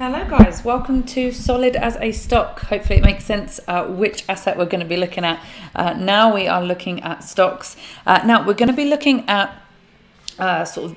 Hello guys, welcome to Solid as a Stock. Hopefully it makes sense which asset we're going to be looking at. Now we are looking at stocks. Now we're going to be looking at sort of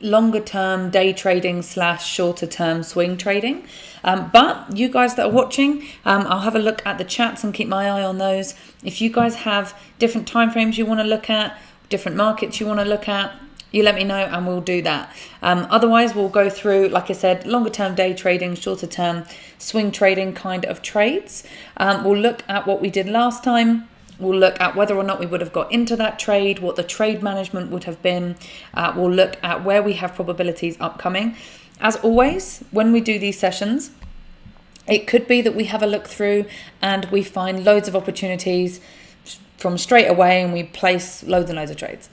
longer term day trading / shorter term swing trading. But you guys that are watching, I'll have a look at the chats and keep my eye on those. If you guys have different time frames you want to look at, different markets you want to look at, you let me know and we'll do that. Otherwise, we'll go through, like I said, longer term day trading, shorter term swing trading kind of trades. We'll look at what we did last time. We'll look at whether or not we would have got into that trade, what the trade management would have been. We'll look at where we have probabilities upcoming. As always, when we do these sessions, it could be that we have a look through and we find loads of opportunities from straight away and we place loads and loads of trades.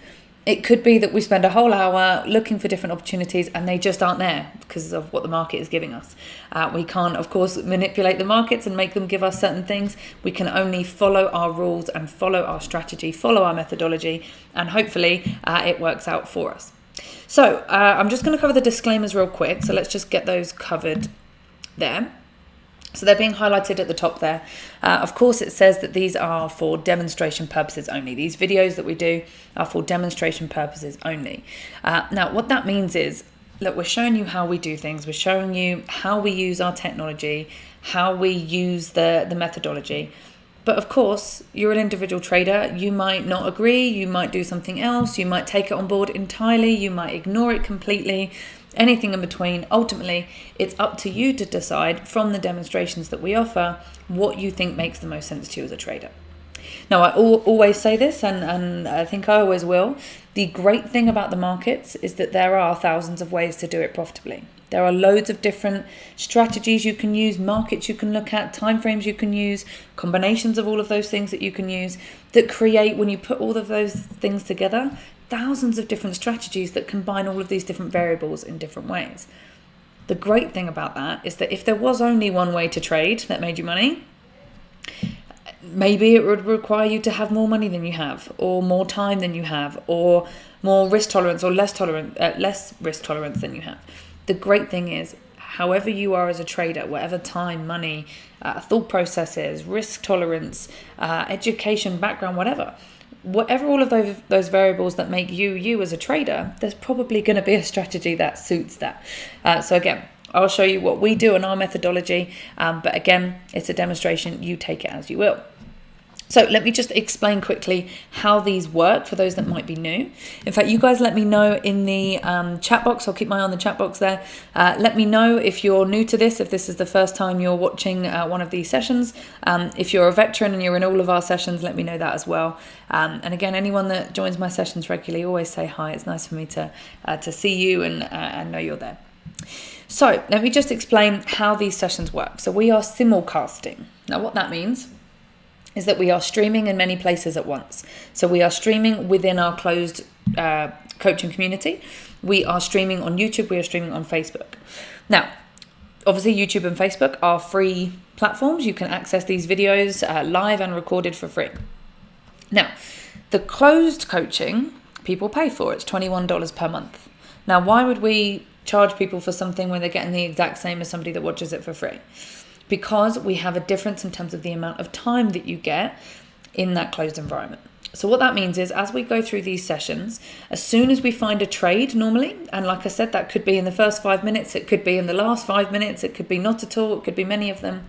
It could be that we spend a whole hour looking for different opportunities and they just aren't there because of what the market is giving us. We can't, of course, manipulate the markets and make them give us certain things. We can only follow our rules and follow our strategy, follow our methodology, and hopefully it works out for us. So I'm just going to cover the disclaimers real quick. So let's just get those covered there. So they're being highlighted at the top there. Of course, it says that these are for demonstration purposes only. These videos that we do are for demonstration purposes only. Now, what that means is, look, we're showing you how we do things. We're showing you how we use our technology, how we use the methodology. But of course, you're an individual trader. You might not agree. You might do something else. You might take it on board entirely. You might ignore it completely. Anything in between. Ultimately, it's up to you to decide from the demonstrations that we offer what you think makes the most sense to you as a trader. Now, I always say this, and I think I always will. The great thing about the markets is that there are thousands of ways to do it profitably. There are loads of different strategies you can use, markets you can look at, timeframes you can use, combinations of all of those things that you can use that create, when you put all of those things together, thousands of different strategies that combine all of these different variables in different ways. The great thing about that is that if there was only one way to trade that made you money, maybe it would require you to have more money than you have, or more time than you have, or more risk tolerance, or less risk tolerance than you have. The great thing is, however you are as a trader, whatever time, money, thought processes, risk tolerance, education, background, whatever all of those variables that make you as a trader, there's probably going to be a strategy that suits that. So again, I'll show you what we do in our methodology, but again, it's a demonstration. You take it as you will. So let me just explain quickly how these work for those that might be new. In fact, you guys let me know in the chat box. I'll keep my eye on the chat box there. Let me know if you're new to this, if this is the first time you're watching one of these sessions. If you're a veteran and you're in all of our sessions, let me know that as well. And again, anyone that joins my sessions regularly, always say hi. It's nice for me to see you and know you're there. So let me just explain how these sessions work. So we are simulcasting. Now what that means is that we are streaming in many places at once. So we are streaming within our closed coaching community. We are streaming on YouTube. We are streaming on Facebook. Now, obviously YouTube and Facebook are free platforms. You can access these videos live and recorded for free. Now, the closed coaching, people pay for. It's $21 per month. Now, why would we charge people for something when they're getting the exact same as somebody that watches it for free? Because we have a difference in terms of the amount of time that you get in that closed environment. So what that means is, as we go through these sessions, as soon as we find a trade normally, and like I said, that could be in the first 5 minutes, it could be in the last 5 minutes, it could be not at all, it could be many of them.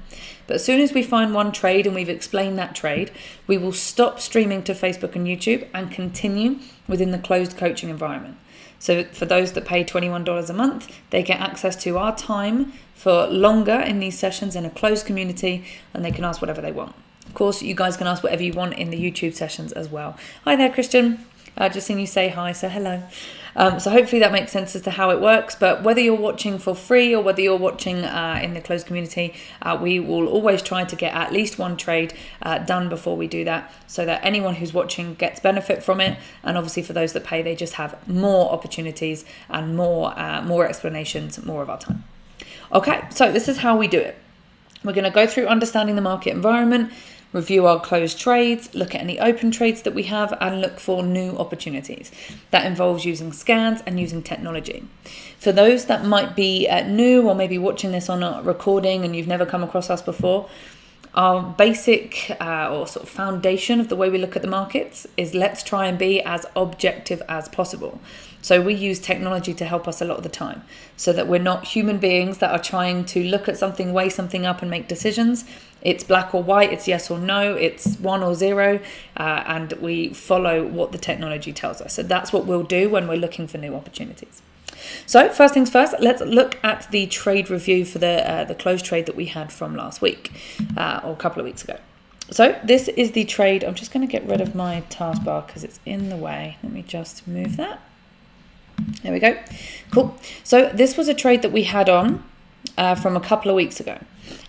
But as soon as we find one trade and we've explained that trade, we will stop streaming to Facebook and YouTube and continue within the closed coaching environment. So for those that pay $21 a month, they get access to our time for longer in these sessions in a closed community, and they can ask whatever they want. Of course, you guys can ask whatever you want in the YouTube sessions as well. Hi there, Christian. Just seen you say hi, so hello. So hopefully that makes sense as to how it works. But whether you're watching for free or whether you're watching in the closed community, we will always try to get at least one trade done before we do that, so that anyone who's watching gets benefit from it. And obviously for those that pay, they just have more opportunities and more explanations, more of our time. Okay, so this is how we do it. We're going to go through understanding the market environment. review our closed trades, look at any open trades that we have, and look for new opportunities. That involves using scans and using technology. For those that might be new or maybe watching this on a recording and you've never come across us before, our basic or sort of foundation of the way we look at the markets is let's try and be as objective as possible. So we use technology to help us a lot of the time so that we're not human beings that are trying to look at something, weigh something up and make decisions. It's black or white, it's yes or no, it's 1 or 0, and we follow what the technology tells us. So that's what we'll do when we're looking for new opportunities. So first things first, let's look at the trade review for the closed trade that we had from last week or a couple of weeks ago. So this is the trade. I'm just going to get rid of my taskbar because it's in the way. Let me just move that. There we go. Cool. So this was a trade that we had on from a couple of weeks ago.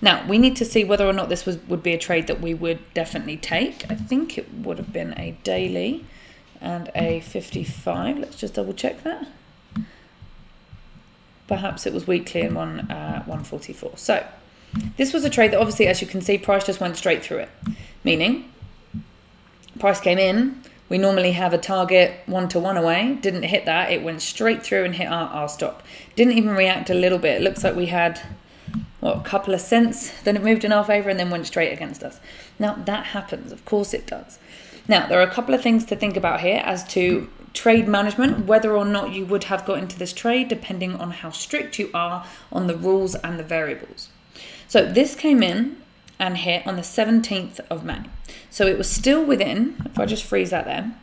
Now we need to see whether or not this would be a trade that we would definitely take. I think it would have been a daily and a 55. Let's just double check that. Perhaps it was weekly and 144. So this was a trade that obviously, as you can see, price just went straight through it. Meaning price came in. We normally have a target 1 to 1 away. Didn't hit that. It went straight through and hit our stop. Didn't even react a little bit. It looks like we had a couple of cents. Then it moved in our favor and then went straight against us. Now that happens. Of course it does. Now there are a couple of things to think about here as to trade management, whether or not you would have got into this trade, depending on how strict you are on the rules and the variables. So this came in and hit on the 17th of May. So it was still within, if I just freeze that there,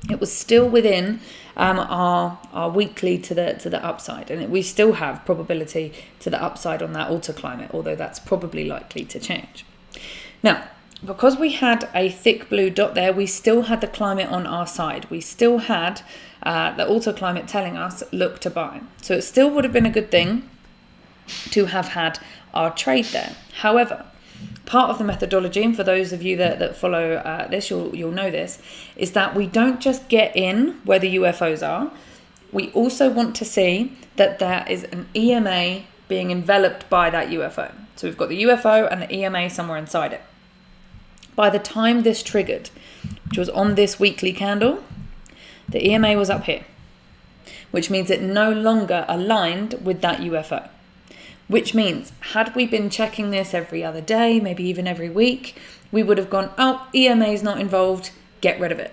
it was still within our weekly to the upside, and we still have probability to the upside on that auto climate, although that's probably likely to change. Now, because we had a thick blue dot there, we still had the climate on our side. We still had the auto climate telling us look to buy. So it still would have been a good thing to have had our trade there. However, part of the methodology, and for those of you that follow this, you'll know this, is that we don't just get in where the UFOs are. We also want to see that there is an EMA being enveloped by that UFO. So we've got the UFO and the EMA somewhere inside it. By the time this triggered, which was on this weekly candle, the EMA was up here, which means it no longer aligned with that UFO. Which means, had we been checking this every other day, maybe even every week, we would have gone, oh, EMA is not involved, get rid of it.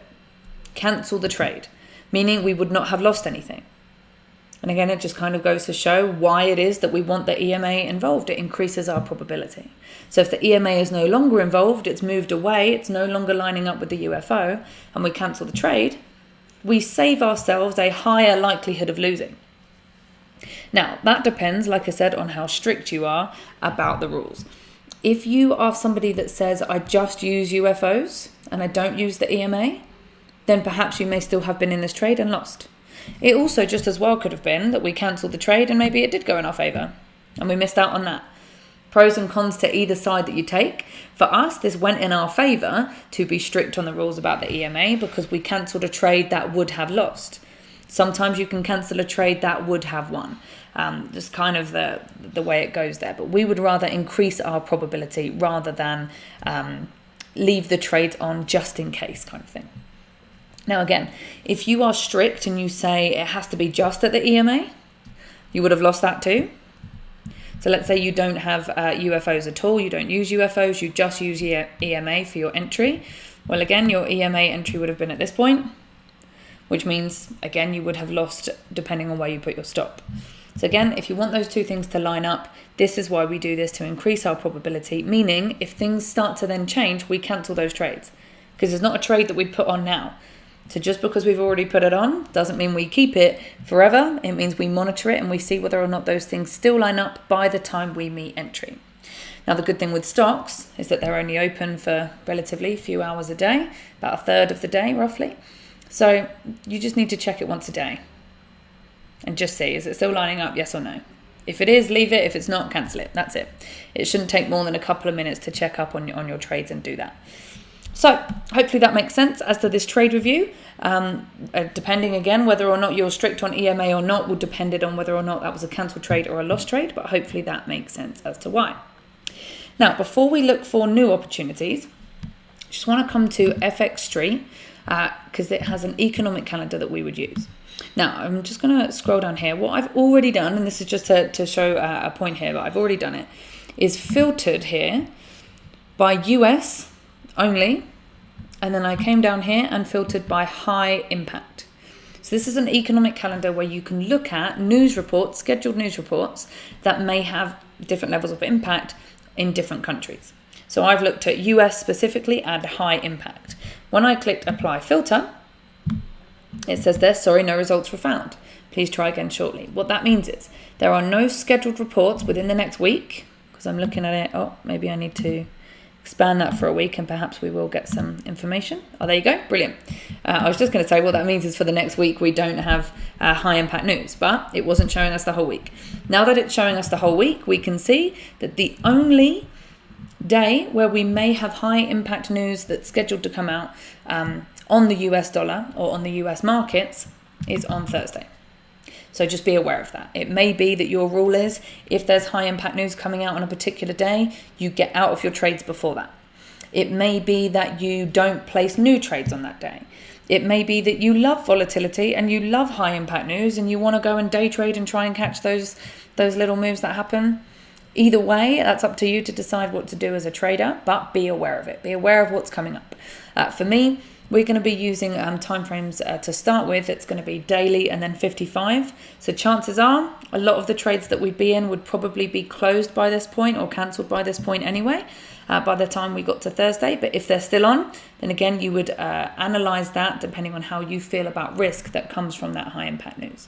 Cancel the trade, meaning we would not have lost anything. And again, it just kind of goes to show why it is that we want the EMA involved. It increases our probability. So if the EMA is no longer involved, it's moved away, it's no longer lining up with the UFO, and we cancel the trade, we save ourselves a higher likelihood of losing. Now, that depends, like I said, on how strict you are about the rules. If you are somebody that says, I just use UFOs and I don't use the EMA, then perhaps you may still have been in this trade and lost. It also just as well could have been that we cancelled the trade and maybe it did go in our favour and we missed out on that. Pros and cons to either side that you take. For us, this went in our favour to be strict on the rules about the EMA because we cancelled a trade that would have lost. Sometimes you can cancel a trade that would have won. Just kind of the way it goes there. But we would rather increase our probability rather than leave the trades on just in case kind of thing. Now again, if you are strict and you say it has to be just at the EMA, you would have lost that too. So let's say you don't have UFOs at all, you don't use UFOs, you just use EMA for your entry. Well again, your EMA entry would have been at this point, which means again you would have lost depending on where you put your stop. So again, if you want those two things to line up, this is why we do this, to increase our probability, meaning if things start to then change, we cancel those trades because it's not a trade that we put on now. So just because we've already put it on doesn't mean we keep it forever. It means we monitor it and we see whether or not those things still line up by the time we meet entry. Now, the good thing with stocks is that they're only open for relatively few hours a day, about a third of the day roughly. So you just need to check it once a day and just see, is it still lining up, yes or no? If it is, leave it. If it's not, cancel it. That's it. It shouldn't take more than a couple of minutes to check up on your trades and do that. So hopefully that makes sense as to this trade review. Depending again whether or not you're strict on EMA or not will depend on whether or not that was a cancelled trade or a lost trade, but hopefully that makes sense as to why. Now, before we look for new opportunities, just want to come to FX Street because it has an economic calendar that we would use. Now, I'm just going to scroll down here. What I've already done, and this is just to show a point here, but I've already done it, is filtered here by US only, and then I came down here and filtered by high impact. So this is an economic calendar where you can look at news reports, scheduled news reports that may have different levels of impact in different countries. So I've looked at US specifically and high impact. When I clicked apply filter, it says there, sorry, no results were found. Please try again shortly. What that means is there are no scheduled reports within the next week, because I'm looking at it. Oh, maybe I need to expand that for a week and perhaps we will get some information. Oh, there you go. Brilliant. I was just going to say what that means is for the next week we don't have high impact news, but it wasn't showing us the whole week. Now that it's showing us the whole week, we can see that the only day where we may have high impact news that's scheduled to come out on the US dollar or on the US markets is on Thursday. So just be aware of that. It may be that your rule is if there's high impact news coming out on a particular day, you get out of your trades before that. It may be that you don't place new trades on that day. It may be that you love volatility and you love high impact news and you want to go and day trade and try and catch those little moves that happen. Either way, that's up to you to decide what to do as a trader, but be aware of it. Be aware of what's coming up. For me, we're going to be using timeframes to start with. It's going to be daily and then 55. So chances are a lot of the trades that we'd be in would probably be closed by this point or cancelled by this point anyway, by the time we got to Thursday. But if they're still on, then again, you would analyze that depending on how you feel about risk that comes from that high impact news.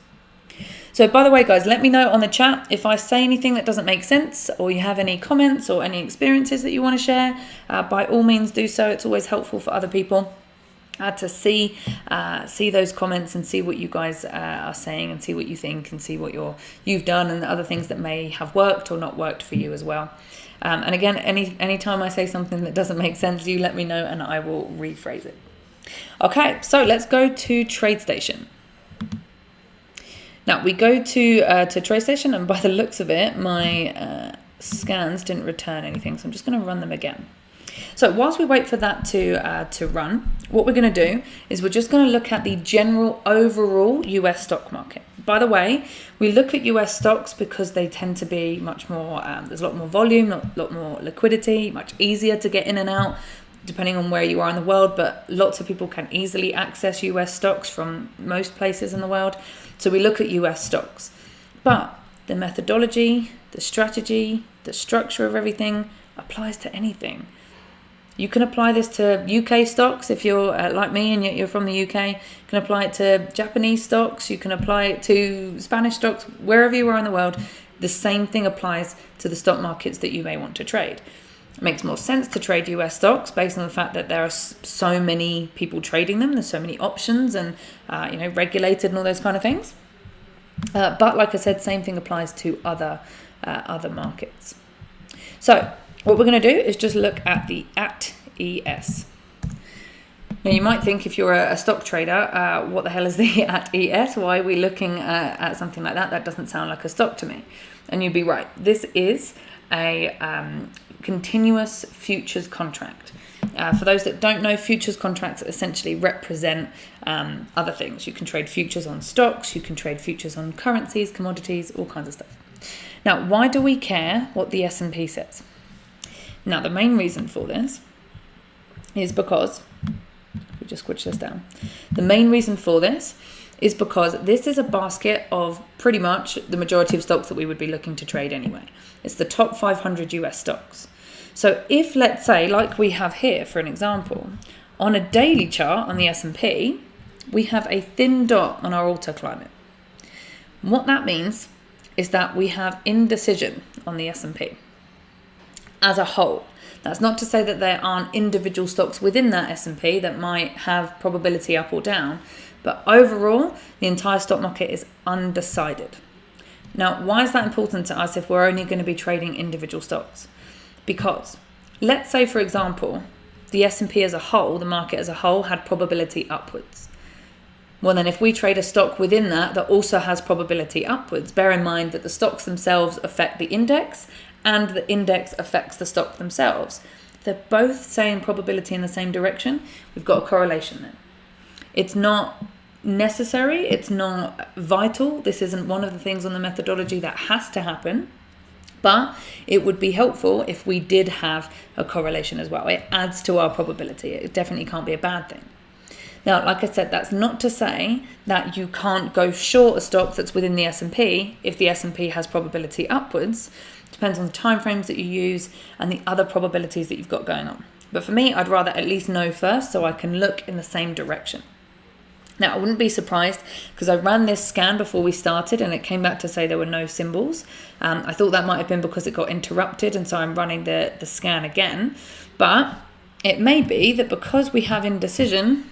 So by the way, guys, let me know on the chat if I say anything that doesn't make sense or you have any comments or any experiences that you want to share. By all means, do so. It's always helpful for other people to see those comments and see what you guys are saying and see what you think and see what you've done and the other things that may have worked or not worked for you as well. And again, any time I say something that doesn't make sense, you let me know and I will rephrase it. Okay, so let's go to TradeStation. Now we go to TradeStation, and by the looks of it, my scans didn't return anything, so I'm just going to run them again. So whilst we wait for that to run, what we're going to do is we're just going to look at the general overall US stock market. By the way, we look at US stocks because they tend to be much more, there's a lot more volume, a lot more liquidity, much easier to get in and out depending on where you are in the world, but lots of people can easily access US stocks from most places in the world. So we look at US stocks. But the methodology, the strategy, the structure of everything applies to anything. You can apply this to UK stocks if you're like me and you're from the UK. You can apply it to Japanese stocks. You can apply it to Spanish stocks. Wherever you are in the world, the same thing applies to the stock markets that you may want to trade. It makes more sense to trade US stocks based on the fact that there are so many people trading them. There's so many options and regulated and all those kind of things. But like I said, same thing applies to other markets. So what we're going to do is just look at the @ES. Now you might think if you're a stock trader, what the hell is the @ES? Why are we looking at something like that? That doesn't sound like a stock to me. And you'd be right. This is a continuous futures contract. For those that don't know, futures contracts essentially represent other things. You can trade futures on stocks, you can trade futures on currencies, commodities, all kinds of stuff. Now, why do we care what the S&P says? Now, the main reason for this is because, we just switch this down. The main reason for this is because this is a basket of pretty much the majority of stocks that we would be looking to trade anyway. It's the top 500 US stocks. So if, let's say, like we have here, for an example, on a daily chart on the S&P, we have a thin dot on our autoclimate. What that means is that we have indecision on the S&P as a whole. That's not to say that there aren't individual stocks within that S&P that might have probability up or down, but overall, the entire stock market is undecided. Now, why is that important to us if we're only going to be trading individual stocks? Because let's say, for example, the S&P as a whole, the market as a whole, had probability upwards. Well, then if we trade a stock within that also has probability upwards, bear in mind that the stocks themselves affect the index and the index affects the stock themselves, they're both saying probability in the same direction, we've got a correlation there. It's not necessary, it's not vital, this isn't one of the things on the methodology that has to happen, but it would be helpful if we did have a correlation as well. It adds to our probability. It definitely can't be a bad thing. Now, like I said, that's not to say that you can't go short a stock that's within the S&P if the S&P has probability upwards. It depends on the timeframes that you use and the other probabilities that you've got going on. But for me, I'd rather at least know first so I can look in the same direction. Now, I wouldn't be surprised because I ran this scan before we started and it came back to say there were no symbols. I thought that might have been because it got interrupted, and so I'm running the scan again. But it may be that because we have indecision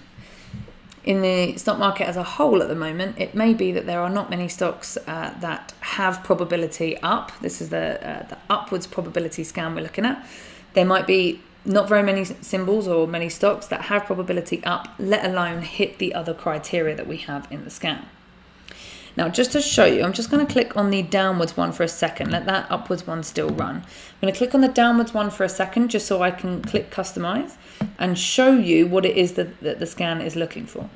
in the stock market as a whole at the moment, it may be that there are not many stocks that have probability up. This is the upwards probability scan we're looking at. There might be not very many symbols or many stocks that have probability up, let alone hit the other criteria that we have in the scan. Now, just to show you, I'm just going to click on the downwards one for a second. Let that upwards one still run. I'm going to click on the downwards one for a second just so I can click customize and show you what it is that the scan is looking for.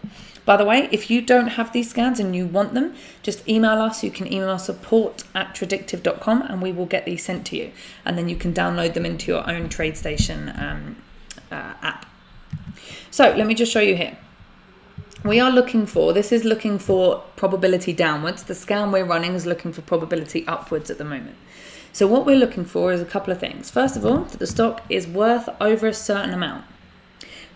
By the way, if you don't have these scans and you want them, just email us. You can email support@traddictiv.com and we will get these sent to you. And then you can download them into your own TradeStation app. So let me just show you here. We are looking for, this is looking for probability downwards. The scan we're running is looking for probability upwards at the moment. So what we're looking for is a couple of things. First of all, that the stock is worth over a certain amount.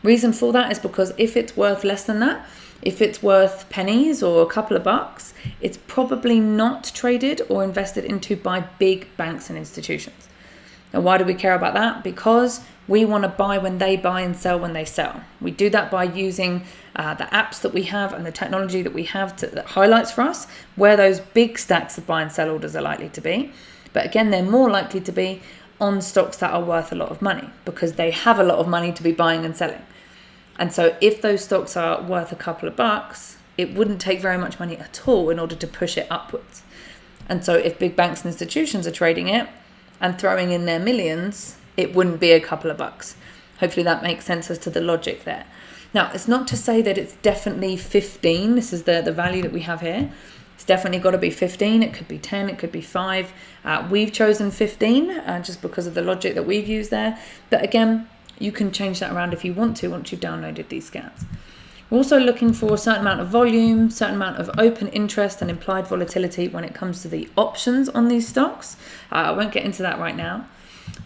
Reason for that is because if it's worth less than that, if it's worth pennies or a couple of bucks, it's probably not traded or invested into by big banks and institutions. And why do we care about that? Because we want to buy when they buy and sell when they sell. We do that by using the apps that we have and the technology that we have that highlights for us where those big stacks of buy and sell orders are likely to be. But again, they're more likely to be on stocks that are worth a lot of money because they have a lot of money to be buying and selling. And so if those stocks are worth a couple of bucks, it wouldn't take very much money at all in order to push it upwards. And so if big banks and institutions are trading it and throwing in their millions, it wouldn't be a couple of bucks. Hopefully that makes sense as to the logic there. Now, it's not to say that it's definitely 15. This is the value that we have here. It's definitely got to be 15. It could be 10. It could be 5. We've chosen 15 just because of the logic that we've used there. But again, you can change that around if you want to once you've downloaded these scans. We're also looking for a certain amount of volume, certain amount of open interest and implied volatility when it comes to the options on these stocks. I won't get into that right now.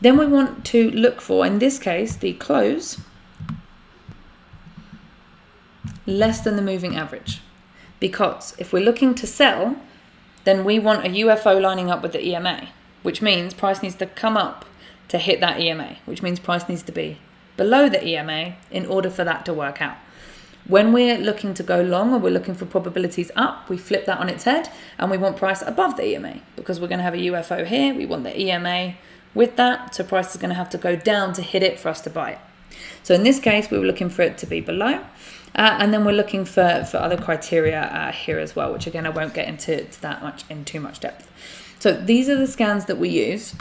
Then we want to look for, in this case, the close less than the moving average. Because if we're looking to sell, then we want a UFO lining up with the EMA, which means price needs to come up to hit that EMA, which means price needs to be below the EMA in order for that to work out. When we're looking to go long or we're looking for probabilities up, we flip that on its head and we want price above the EMA because we're going to have a UFO here. We want the EMA with that, so price is going to have to go down to hit it for us to buy it. So in this case, we were looking for it to be below. And then we're looking for other criteria here as well, which again, I won't get into that much in too much depth. So these are the scans that we use.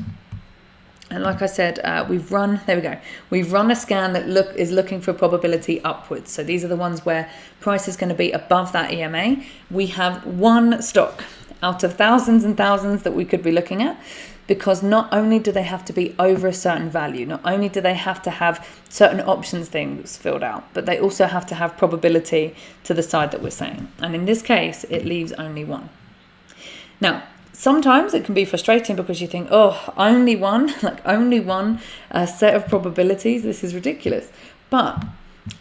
And like I said, we've run a scan that is looking for probability upwards. So these are the ones where price is going to be above that EMA. We have one stock out of thousands and thousands that we could be looking at, because not only do they have to be over a certain value, not only do they have to have certain options things filled out, but they also have to have probability to the side that we're saying. And in this case, it leaves only one. Now, sometimes it can be frustrating because you think, oh, only one set of probabilities. This is ridiculous. But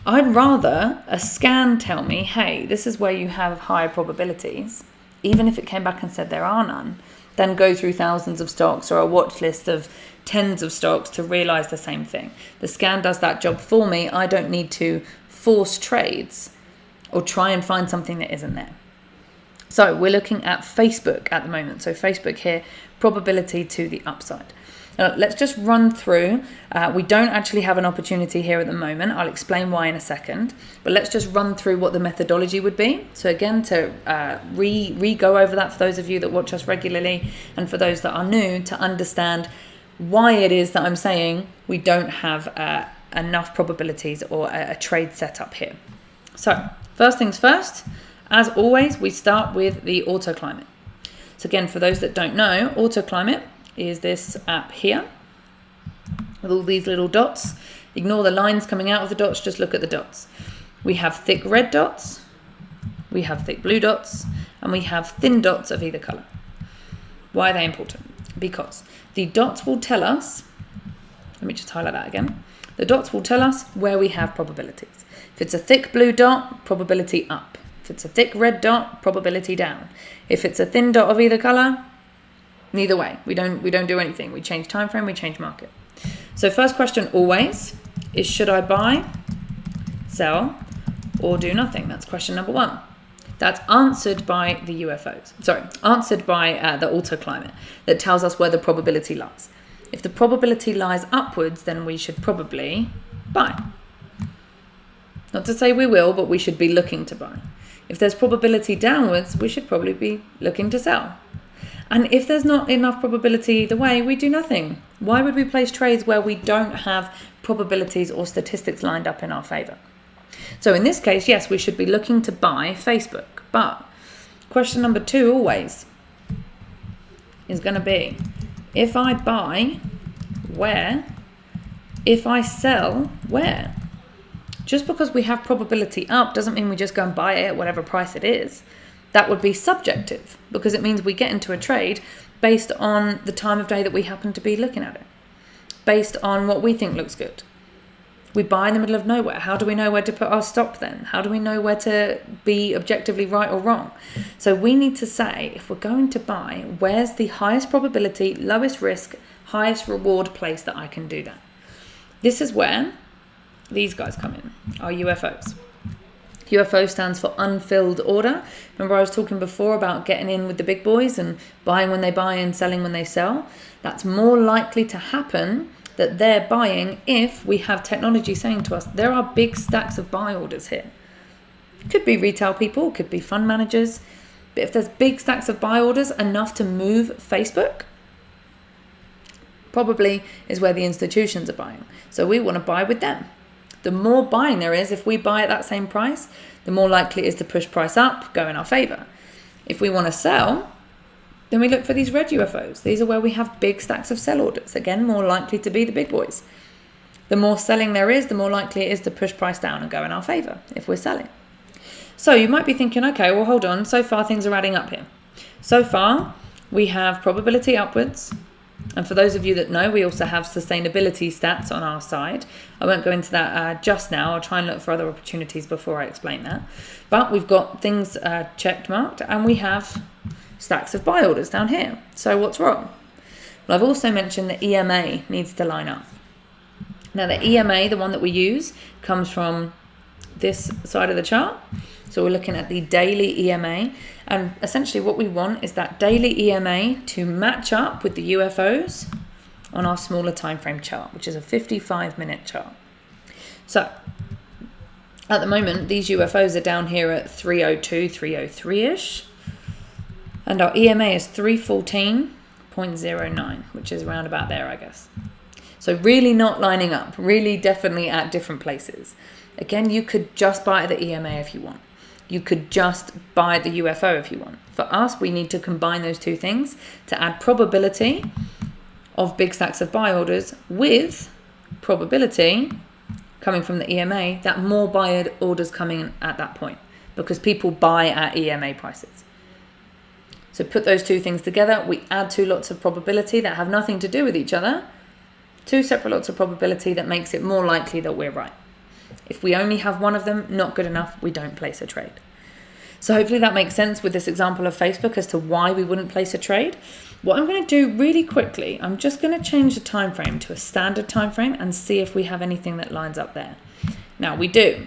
I'd rather a scan tell me, hey, this is where you have higher probabilities, even if it came back and said there are none, than go through thousands of stocks or a watch list of tens of stocks to realize the same thing. The scan does that job for me. I don't need to force trades or try and find something that isn't there. So we're looking at Facebook at the moment. So Facebook here, probability to the upside. Now, let's just run through. We don't actually have an opportunity here at the moment. I'll explain why in a second. But let's just run through what the methodology would be. So again, to go over that for those of you that watch us regularly and for those that are new, to understand why it is that I'm saying we don't have enough probabilities or a trade setup here. So first things first, as always, we start with the AutoClimate. So again, for those that don't know, AutoClimate is this app here with all these little dots. Ignore the lines coming out of the dots, just look at the dots. We have thick red dots, we have thick blue dots, and we have thin dots of either colour. Why are they important? Because the dots will tell us, let me just highlight that again, the dots will tell us where we have probabilities. If it's a thick blue dot, probability up. If it's a thick red dot, probability down. If it's a thin dot of either colour, neither way. We don't do anything. We change time frame, we change market. So first question always is, should I buy, sell, or do nothing? That's question number one. That's answered by the UFOs. Answered by the AutoClimate that tells us where the probability lies. If the probability lies upwards, then we should probably buy. Not to say we will, but we should be looking to buy. If there's probability downwards, we should probably be looking to sell. And if there's not enough probability either way, we do nothing. Why would we place trades where we don't have probabilities or statistics lined up in our favour? So in this case, yes, we should be looking to buy Facebook. But question number two always is going to be, if I buy, where? If I sell, where? Just because we have probability up doesn't mean we just go and buy it at whatever price it is. That would be subjective, because it means we get into a trade based on the time of day that we happen to be looking at it, based on what we think looks good. We buy in the middle of nowhere. How do we know where to put our stop then? How do we know where to be objectively right or wrong? So we need to say, if we're going to buy, where's the highest probability, lowest risk, highest reward place that I can do that? This is where these guys come in, our UFOs. UFO stands for unfilled order. Remember I was talking before about getting in with the big boys and buying when they buy and selling when they sell? That's more likely to happen that they're buying if we have technology saying to us, there are big stacks of buy orders here. Could be retail people, could be fund managers. But if there's big stacks of buy orders enough to move Facebook, probably is where the institutions are buying. So we want to buy with them. The more buying there is, if we buy at that same price, the more likely it is to push price up, go in our favour. If we want to sell, then we look for these red UFOs. These are where we have big stacks of sell orders. Again, more likely to be the big boys. The more selling there is, the more likely it is to push price down and go in our favour if we're selling. So you might be thinking, okay, well, hold on. So far, things are adding up here. So far, we have probability upwards. And for those of you that know, we also have sustainability stats on our side. I won't go into that just now. I'll try and look for other opportunities before I explain that. But we've got things checked marked, and we have stacks of buy orders down here. So what's wrong? Well, I've also mentioned the EMA needs to line up. Now the EMA, the one that we use, comes from this side of the chart. So we're looking at the daily EMA, and essentially what we want is that daily EMA to match up with the UFOs on our smaller time frame chart, which is a 55-minute chart. So at the moment, these UFOs are down here at 302, 303-ish, and our EMA is 314.09, which is around about there, I guess. So really not lining up, really definitely at different places. Again, you could just buy at the EMA if you want. You could just buy the UFO if you want. For us, we need to combine those two things to add probability of big stacks of buy orders with probability coming from the EMA that more buy orders coming in at that point, because people buy at EMA prices. So put those two things together, we add two lots of probability that have nothing to do with each other, two separate lots of probability that makes it more likely that we're right. If we only have one of them, not good enough, we don't place a trade. So hopefully that makes sense with this example of Facebook as to why we wouldn't place a trade. What I'm going to do really quickly, I'm just going to change the time frame to a standard time frame and see if we have anything that lines up there. Now we do.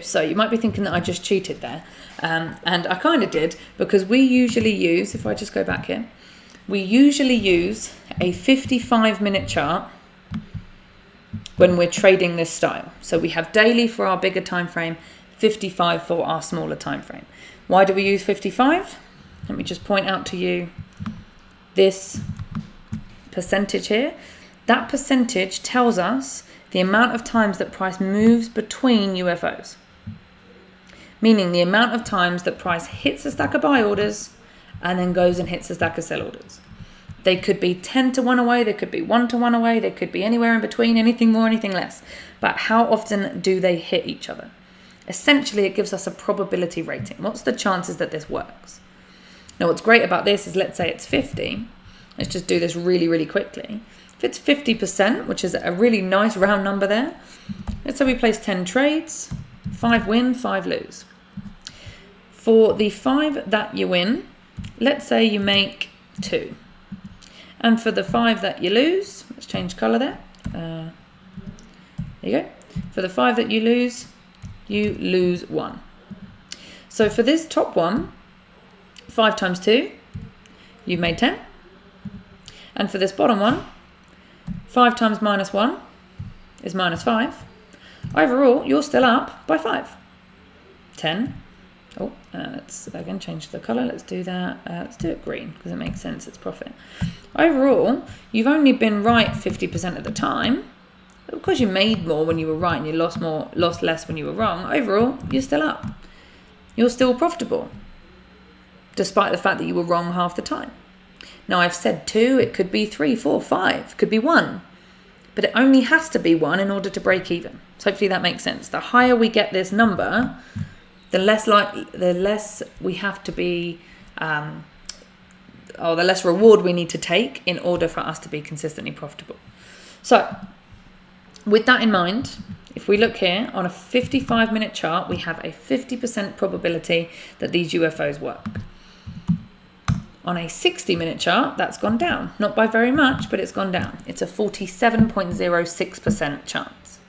So you might be thinking that I just cheated there. And I kind of did, because we usually use, if I just go back here, we usually use a 55-minute chart when we're trading this style. So we have daily for our bigger time frame, 55 for our smaller time frame. Why do we use 55? Let me just point out to you this percentage here. That percentage tells us the amount of times that price moves between UFOs. Meaning the amount of times that price hits a stack of buy orders and then goes and hits a stack of sell orders. They could be 10 to 1 away, they could be 1 to 1 away, they could be anywhere in between, anything more, anything less. But how often do they hit each other? Essentially, it gives us a probability rating. What's the chances that this works? Now, what's great about this is, let's say it's 50. Let's just do this really, really quickly. If it's 50%, which is a really nice round number there, let's say we place 10 trades, 5 win, 5 lose. For the 5 that you win, let's say you make 2. And for the 5 that you lose, let's change colour there. There you go. For the 5 that you lose 1. So for this top one, 5 times 2, you've made 10. And for this bottom one, 5 times minus 1 is minus 5. Overall, you're still up by 5. 10. Oh, let's again change the colour. Let's do that. Let's do it green because it makes sense. It's profit. Overall, you've only been right 50% of the time. Because you made more when you were right and you lost less when you were wrong. Overall, you're still up. You're still profitable, despite the fact that you were wrong half the time. Now, I've said 2, it could be 3, 4, 5, could be 1. But it only has to be 1 in order to break even. So hopefully that makes sense. The higher we get this number, the less we have to be, the less reward we need to take in order for us to be consistently profitable. So, with that in mind, if we look here on a 55-minute chart, we have a 50% probability that these UFOs work. On a 60-minute chart, that's gone down. Not by very much, but it's gone down. It's a 47.06% chance.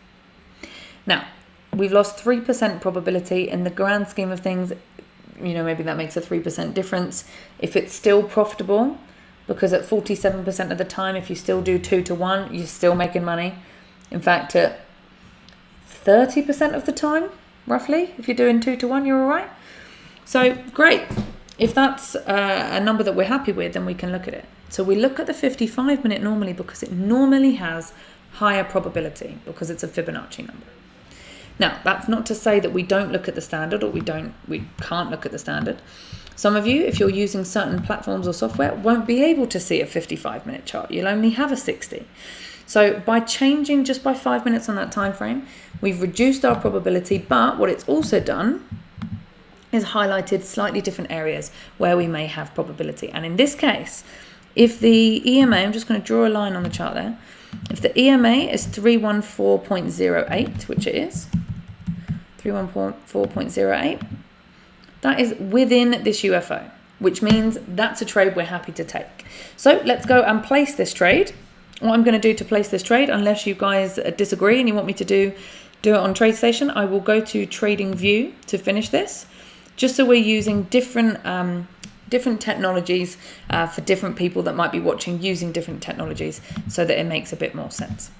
Now, we've lost 3% probability in the grand scheme of things. Maybe that makes a 3% difference. If it's still profitable, because at 47% of the time, if you still do 2 to 1, you're still making money. In fact, at 30% of the time, roughly, if you're doing 2 to 1, you're all right. So, great. If that's a number that we're happy with, then we can look at it. So we look at the 55-minute normally because it normally has higher probability because it's a Fibonacci number. Now, that's not to say that we don't look at the standard or we can't look at the standard. Some of you, if you're using certain platforms or software, won't be able to see a 55-minute chart. You'll only have a 60. So by changing just by 5 minutes on that time frame, we've reduced our probability, but what it's also done is highlighted slightly different areas where we may have probability. And in this case, if the EMA, I'm just going to draw a line on the chart there, if the EMA is 314.08, which it is, 314.08, that is within this UFO, which means that's a trade we're happy to take. So let's go and place this trade. What I'm going to do to place this trade, unless you guys disagree and you want me to do it on TradeStation, I will go to TradingView to finish this, just so we're using different technologies for different people that might be watching using different technologies so that it makes a bit more sense.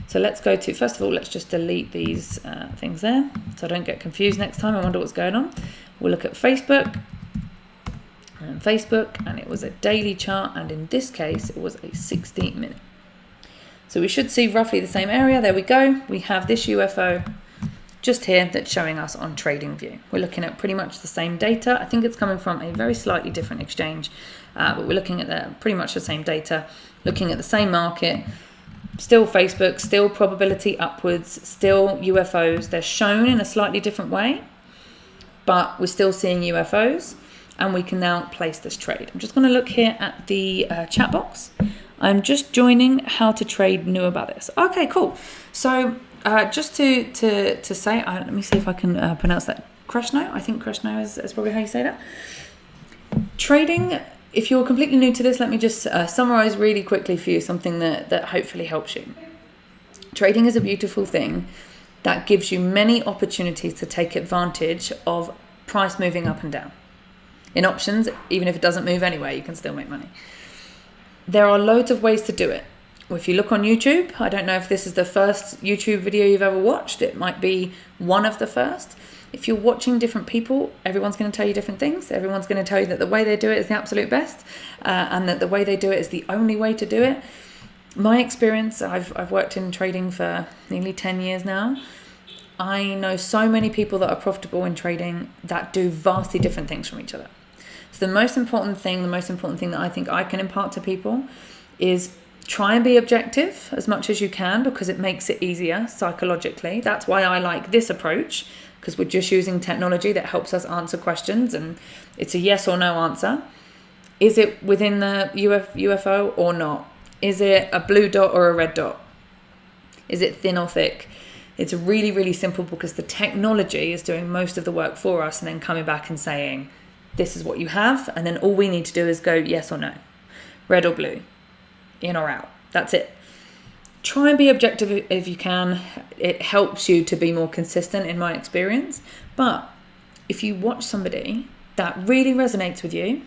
So let's go to, first of all, let's just delete these things there so I don't get confused next time. I wonder what's going on. We'll look at Facebook, and it was a daily chart, and in this case, it was a 60-minute. So we should see roughly the same area. There we go. We have this UFO just here that's showing us on TradingView. We're looking at pretty much the same data. I think it's coming from a very slightly different exchange, but we're looking at pretty much the same data, looking at the same market. Still Facebook, still probability upwards, still UFOs. They're shown in a slightly different way, but we're still seeing UFOs, and we can now place this trade. I'm just going to look here at the chat box. I'm just joining How to Trade Knew about this. Okay, cool. So just to say, let me see if I can pronounce that. Krishno, I think Krishno is probably how you say that. Trading, if you're completely new to this, let me just summarize really quickly for you something that hopefully helps you. Trading is a beautiful thing that gives you many opportunities to take advantage of price moving up and down. In options, even if it doesn't move anyway, you can still make money. There are loads of ways to do it. If you look on YouTube, I don't know if this is the first YouTube video you've ever watched. It might be one of the first. If you're watching different people, everyone's going to tell you different things. Everyone's going to tell you that the way they do it is the absolute best, and that the way they do it is the only way to do it. My experience, I've worked in trading for nearly 10 years now. I know so many people that are profitable in trading that do vastly different things from each other. So the most important thing that I think I can impart to people is try and be objective as much as you can, because it makes it easier psychologically. That's why I like this approach, because we're just using technology that helps us answer questions, and it's a yes or no answer. Is it within the UFO or not? Is it a blue dot or a red dot? Is it thin or thick? It's really, really simple, because the technology is doing most of the work for us and then coming back and saying, this is what you have. And then all we need to do is go yes or no, red or blue, in or out. That's it. Try and be objective if you can. It helps you to be more consistent, in my experience. But if you watch somebody that really resonates with you,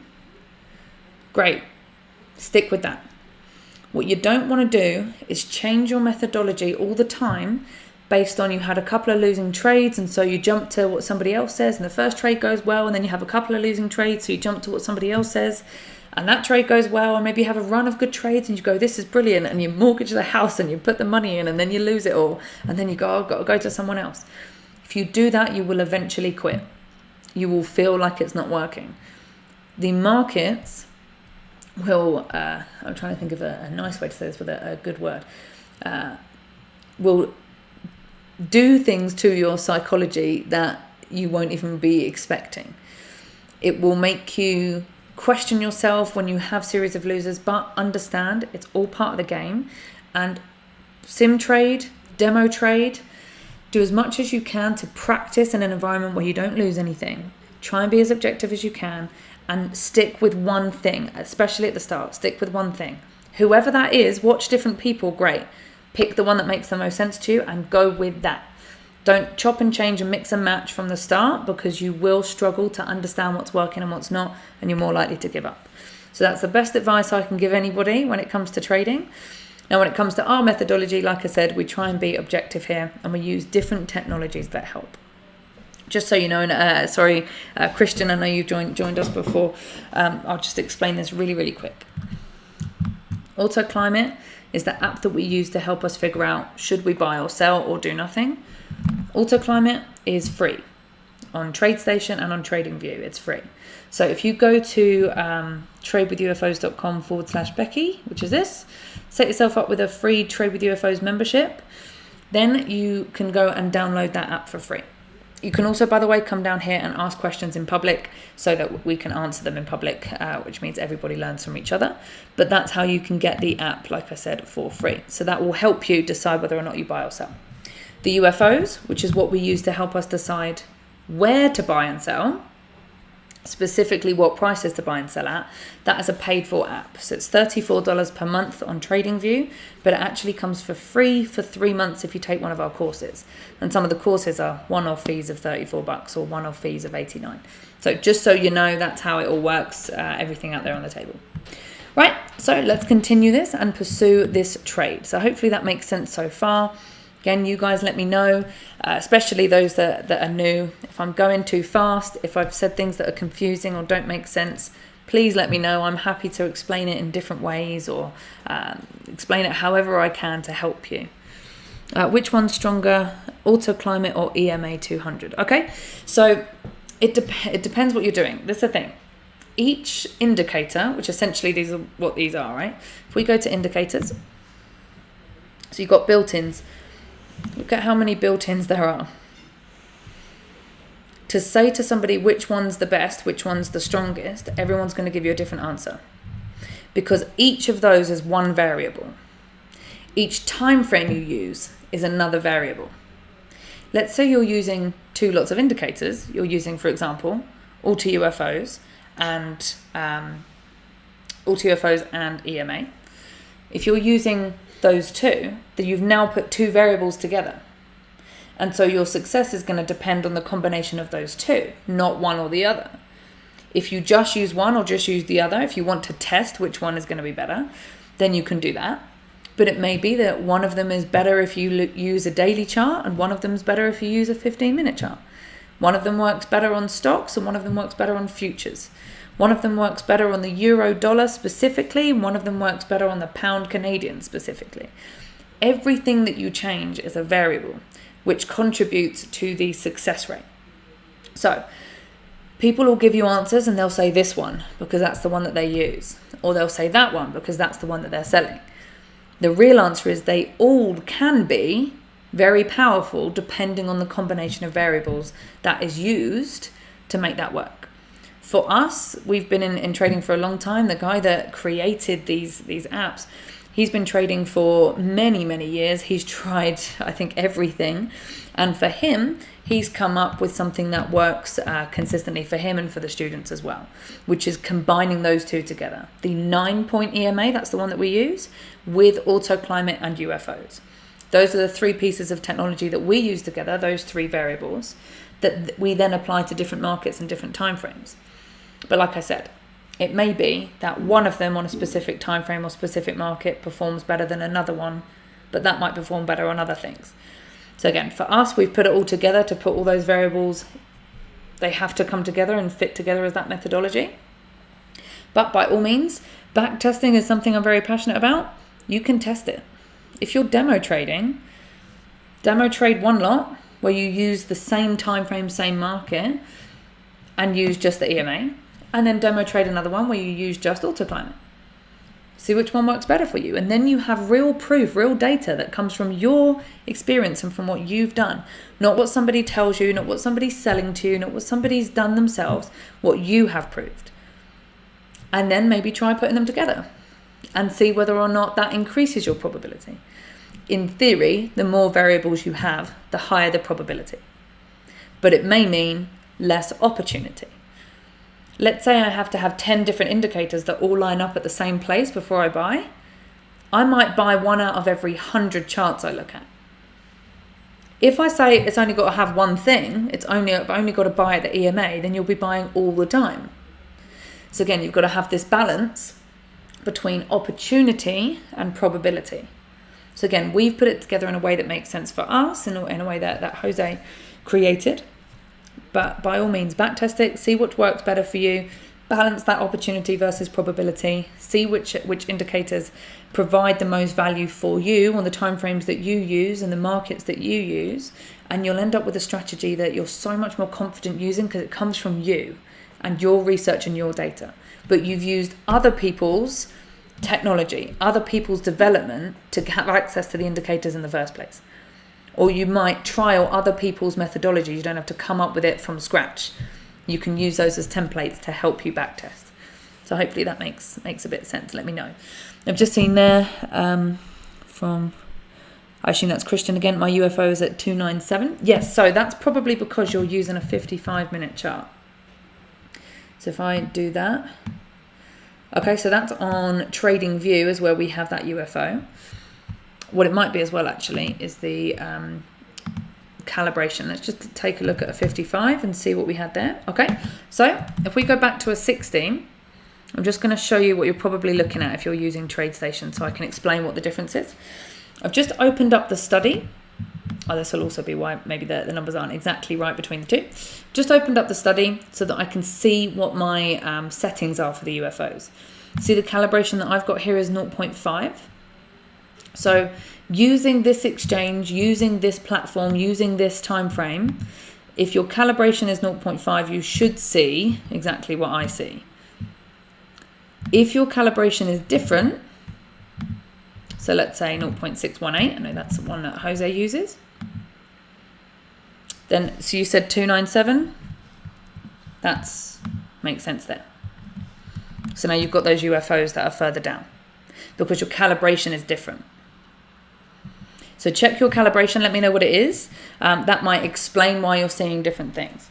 great, stick with that. What you don't want to do is change your methodology all the time based on you had a couple of losing trades, and so you jump to what somebody else says, and the first trade goes well, and then you have a couple of losing trades, so you jump to what somebody else says, and that trade goes well, and maybe you have a run of good trades and you go, this is brilliant, and you mortgage the house and you put the money in, and then you lose it all, and then you go, I've got to go to someone else. If you do that, you will eventually quit. You will feel like it's not working. The markets will, I'm trying to think of a nice way to say this with a good word, will do things to your psychology that you won't even be expecting. It will make you question yourself when you have series of losers, but understand it's all part of the game. And sim trade, demo trade, do as much as you can to practice in an environment where you don't lose anything. Try and be as objective as you can, and stick with one thing, especially at the start. Stick with one thing. Whoever that is, watch different people, great. Pick the one that makes the most sense to you and go with that. Don't chop and change and mix and match from the start, because you will struggle to understand what's working and what's not, and you're more likely to give up. So that's the best advice I can give anybody when it comes to trading. Now, when it comes to our methodology, like I said, we try and be objective here, and we use different technologies that help. Just so you know, Christian, I know you've joined us before. I'll just explain this really, really quick. AutoClimate is the app that we use to help us figure out should we buy or sell or do nothing. AutoClimate is free on TradeStation and on TradingView. It's free. So if you go to tradewithufos.com/Becky, which is this, set yourself up with a free Trade with UFOs membership, then you can go and download that app for free. You can also, by the way, come down here and ask questions in public so that we can answer them in public, which means everybody learns from each other. But that's how you can get the app, like I said, for free. So that will help you decide whether or not you buy or sell. The UFOs, which is what we use to help us decide where to buy and sell, specifically what prices to buy and sell at, that is a paid for app. So it's $34 per month on TradingView, but it actually comes for free for 3 months if you take one of our courses. And some of the courses are one-off fees of $34 or one-off fees of $89. So just so you know, that's how it all works, everything out there on the table. Right, so let's continue this and pursue this trade. So hopefully that makes sense so far. Again, you guys let me know, especially those that are new. If I'm going too fast, if I've said things that are confusing or don't make sense, please let me know. I'm happy to explain it in different ways, or explain it however I can to help you. Which one's stronger, AutoClimate or EMA 200? Okay, so it depends what you're doing. This is the thing. Each indicator, which essentially these are what these are, right? If we go to indicators, so you've got built-ins. Look at how many built-ins there are. To say to somebody which one's the best, which one's the strongest, everyone's going to give you a different answer, because each of those is one variable. Each time frame you use is another variable. Let's say you're using two lots of indicators. You're using, for example, AutoUFOs and EMA. If you're using those two, then you've now put two variables together. And so your success is going to depend on the combination of those two, not one or the other. If you just use one or just use the other, if you want to test which one is going to be better, then you can do that. But it may be that one of them is better if you use a daily chart, and one of them is better if you use a 15-minute chart. One of them works better on stocks and one of them works better on futures. One of them works better on the euro dollar specifically. One of them works better on the pound Canadian specifically. Everything that you change is a variable which contributes to the success rate. So people will give you answers and they'll say this one because that's the one that they use. Or they'll say that one because that's the one that they're selling. The real answer is they all can be very powerful depending on the combination of variables that is used to make that work. For us, we've been in trading for a long time. The guy that created these apps, he's been trading for many, many years. He's tried, I think, everything. And for him, he's come up with something that works consistently for him and for the students as well, which is combining those two together. The 9-point EMA, that's the one that we use, with autoclimate and UFOs. Those are the three pieces of technology that we use together, those three variables, that we then apply to different markets and different timeframes. But like I said, it may be that one of them on a specific time frame or specific market performs better than another one, but that might perform better on other things. So again, for us, we've put it all together to put all those variables. They have to come together and fit together as that methodology. But by all means, back testing is something I'm very passionate about. You can test it. If you're demo trading, demo trade one lot where you use the same time frame, same market, and use just the EMA. And then demo trade another one where you use just autoclimate. See which one works better for you. And then you have real proof, real data that comes from your experience and from what you've done. Not what somebody tells you, not what somebody's selling to you, not what somebody's done themselves, what you have proved. And then maybe try putting them together and see whether or not that increases your probability. In theory, the more variables you have, the higher the probability. But it may mean less opportunity. Let's say I have to have 10 different indicators that all line up at the same place before I buy. I might buy one out of every 100 charts I look at. If I say it's only got to have one thing, I've only got to buy at the EMA, then you'll be buying all the time. So again, you've got to have this balance between opportunity and probability. So again, we've put it together in a way that makes sense for us, in a way that Jose created. But by all means, backtest it, see what works better for you, balance that opportunity versus probability, see which indicators provide the most value for you on the timeframes that you use and the markets that you use, and you'll end up with a strategy that you're so much more confident using because it comes from you and your research and your data. But you've used other people's technology, other people's development to have access to the indicators in the first place. Or you might trial other people's methodologies. You don't have to come up with it from scratch. You can use those as templates to help you backtest. So hopefully that makes a bit of sense. Let me know. I've just seen there from, I assume that's Christian again, my UFO is at 297. Yes, so that's probably because you're using a 55-minute chart. So if I do that, okay, so that's on TradingView is where we have that UFO. What it might be as well, actually, is the calibration. Let's just take a look at a 55 and see what we had there. Okay, so if we go back to a 60, I'm just going to show you what you're probably looking at if you're using TradeStation so I can explain what the difference is. I've just opened up the study. Oh, this will also be why maybe the numbers aren't exactly right between the two. Just opened up the study so that I can see what my settings are for the UFOs. See, the calibration that I've got here is 0.5. So using this exchange, using this platform, using this time frame, if your calibration is 0.5, you should see exactly what I see. If your calibration is different, so let's say 0.618, I know that's the one that Jose uses. Then, so you said 297, that's makes sense there. So now you've got those UFOs that are further down because your calibration is different. So check your calibration, let me know what it is. That might explain why you're seeing different things.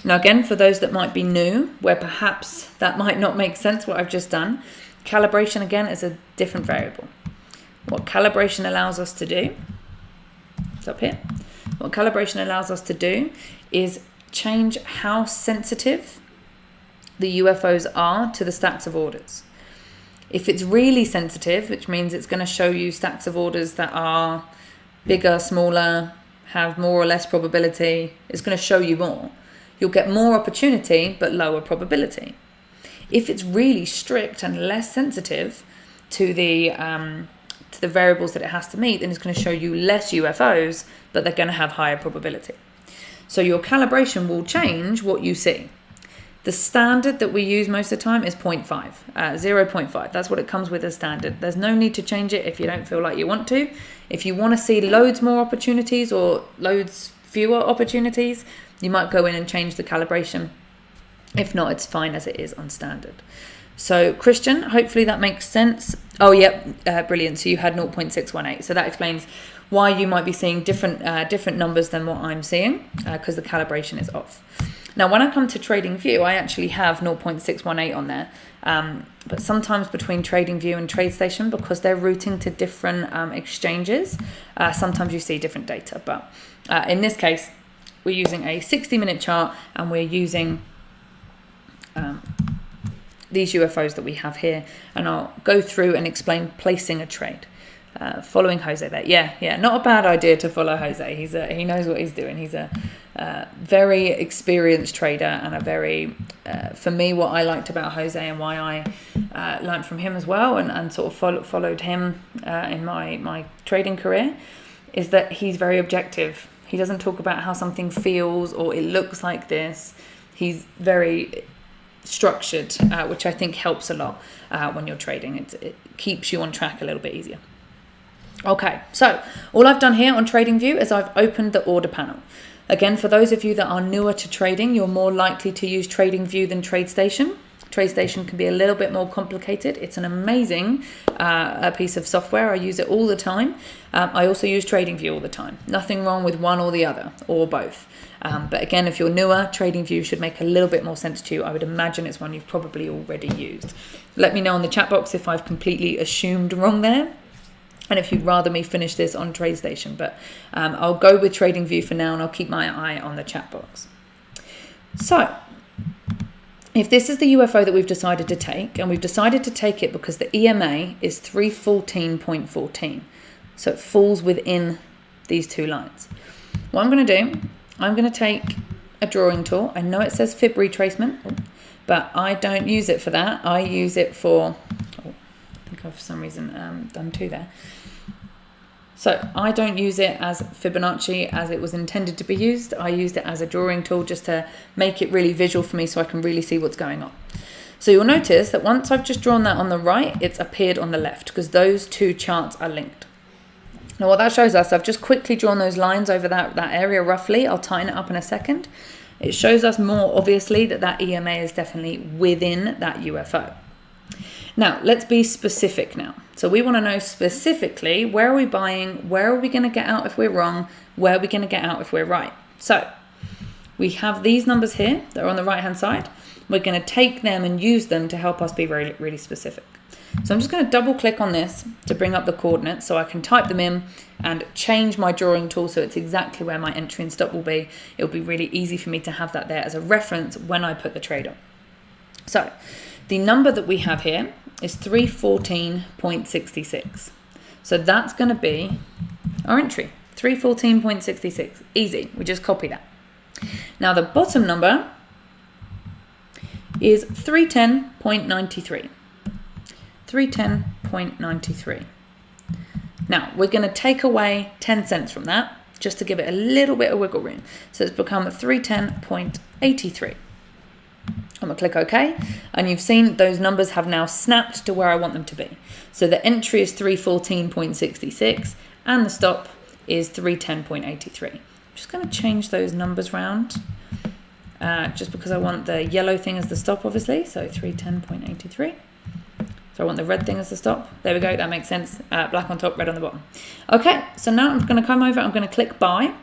Now again, for those that might be new, where perhaps that might not make sense what I've just done, calibration again is a different variable. What calibration allows us to do, it's up here. What calibration allows us to do is change how sensitive the UFOs are to the stacks of orders. If it's really sensitive, which means it's going to show you stacks of orders that are bigger, smaller, have more or less probability, it's going to show you more. You'll get more opportunity, but lower probability. If it's really strict and less sensitive to the variables that it has to meet, then it's going to show you less UFOs, but they're going to have higher probability. So your calibration will change what you see. The standard that we use most of the time is 0.5. That's what it comes with as standard. There's no need to change it if you don't feel like you want to. If you want to see loads more opportunities or loads fewer opportunities, you might go in and change the calibration. If not, it's fine as it is on standard. So Christian, hopefully that makes sense. Oh, yep, brilliant. So you had 0.618. So that explains why you might be seeing different numbers than what I'm seeing, because the calibration is off. Now, when I come to TradingView, I actually have 0.618 on there. But sometimes between TradingView and TradeStation, because they're routing to different exchanges, sometimes you see different data. But in this case, we're using a 60-minute chart, and we're using these UFOs that we have here. And I'll go through and explain placing a trade. Following Jose there. Yeah, not a bad idea to follow Jose. He knows what he's doing. He's a very experienced trader, and a very, for me, what I liked about Jose and why I learned from him as well, and sort of followed him in my trading career, is that he's very objective. He doesn't talk about how something feels or it looks like this. He's very structured, which I think helps a lot when you're trading. It keeps you on track a little bit easier. Okay, so all I've done here on TradingView is I've opened the order panel. Again, for those of you that are newer to trading, you're more likely to use TradingView than TradeStation. TradeStation can be a little bit more complicated. It's an amazing piece of software. I use it all the time. I also use TradingView all the time. Nothing wrong with one or the other, or both. But again, if you're newer, TradingView should make a little bit more sense to you. I would imagine it's one you've probably already used. Let me know in the chat box if I've completely assumed wrong there, and if you'd rather me finish this on TradeStation. But I'll go with TradingView for now, and I'll keep my eye on the chat box. So if this is the UFO that we've decided to take, and we've decided to take it because the EMA is 314.14, so it falls within these two lines. What I'm going to do, I'm going to take a drawing tool. I know it says Fib retracement, but I don't use it for that. I use it for, I think I've for some reason done two there. So I don't use it as Fibonacci as it was intended to be used. I used it as a drawing tool just to make it really visual for me so I can really see what's going on. So you'll notice that once I've just drawn that on the right, it's appeared on the left because those two charts are linked. Now what that shows us, I've just quickly drawn those lines over that area roughly. I'll tighten it up in a second. It shows us more obviously that EMA is definitely within that UFO. Now, let's be specific now. So we want to know specifically, where are we buying? Where are we going to get out if we're wrong? Where are we going to get out if we're right? So we have these numbers here that are on the right-hand side. We're going to take them and use them to help us be really, really specific. So I'm just going to double click on this to bring up the coordinates so I can type them in and change my drawing tool so it's exactly where my entry and stop will be. It'll be really easy for me to have that there as a reference when I put the trade on. So the number that we have here is 314.66. So that's going to be our entry, 314.66. Easy, we just copy that. Now the bottom number is 310.93. 310.93. Now we're going to take away 10 cents from that just to give it a little bit of wiggle room. So it's become 310.83. I'm going to click OK, and you've seen those numbers have now snapped to where I want them to be. So the entry is 314.66 and the stop is 310.83. I'm just going to change those numbers round just because I want the yellow thing as the stop, obviously. So 310.83. So I want the red thing as the stop. There we go, that makes sense. Black on top, red on the bottom. Okay, so now I'm going to come over, I'm going to click buy.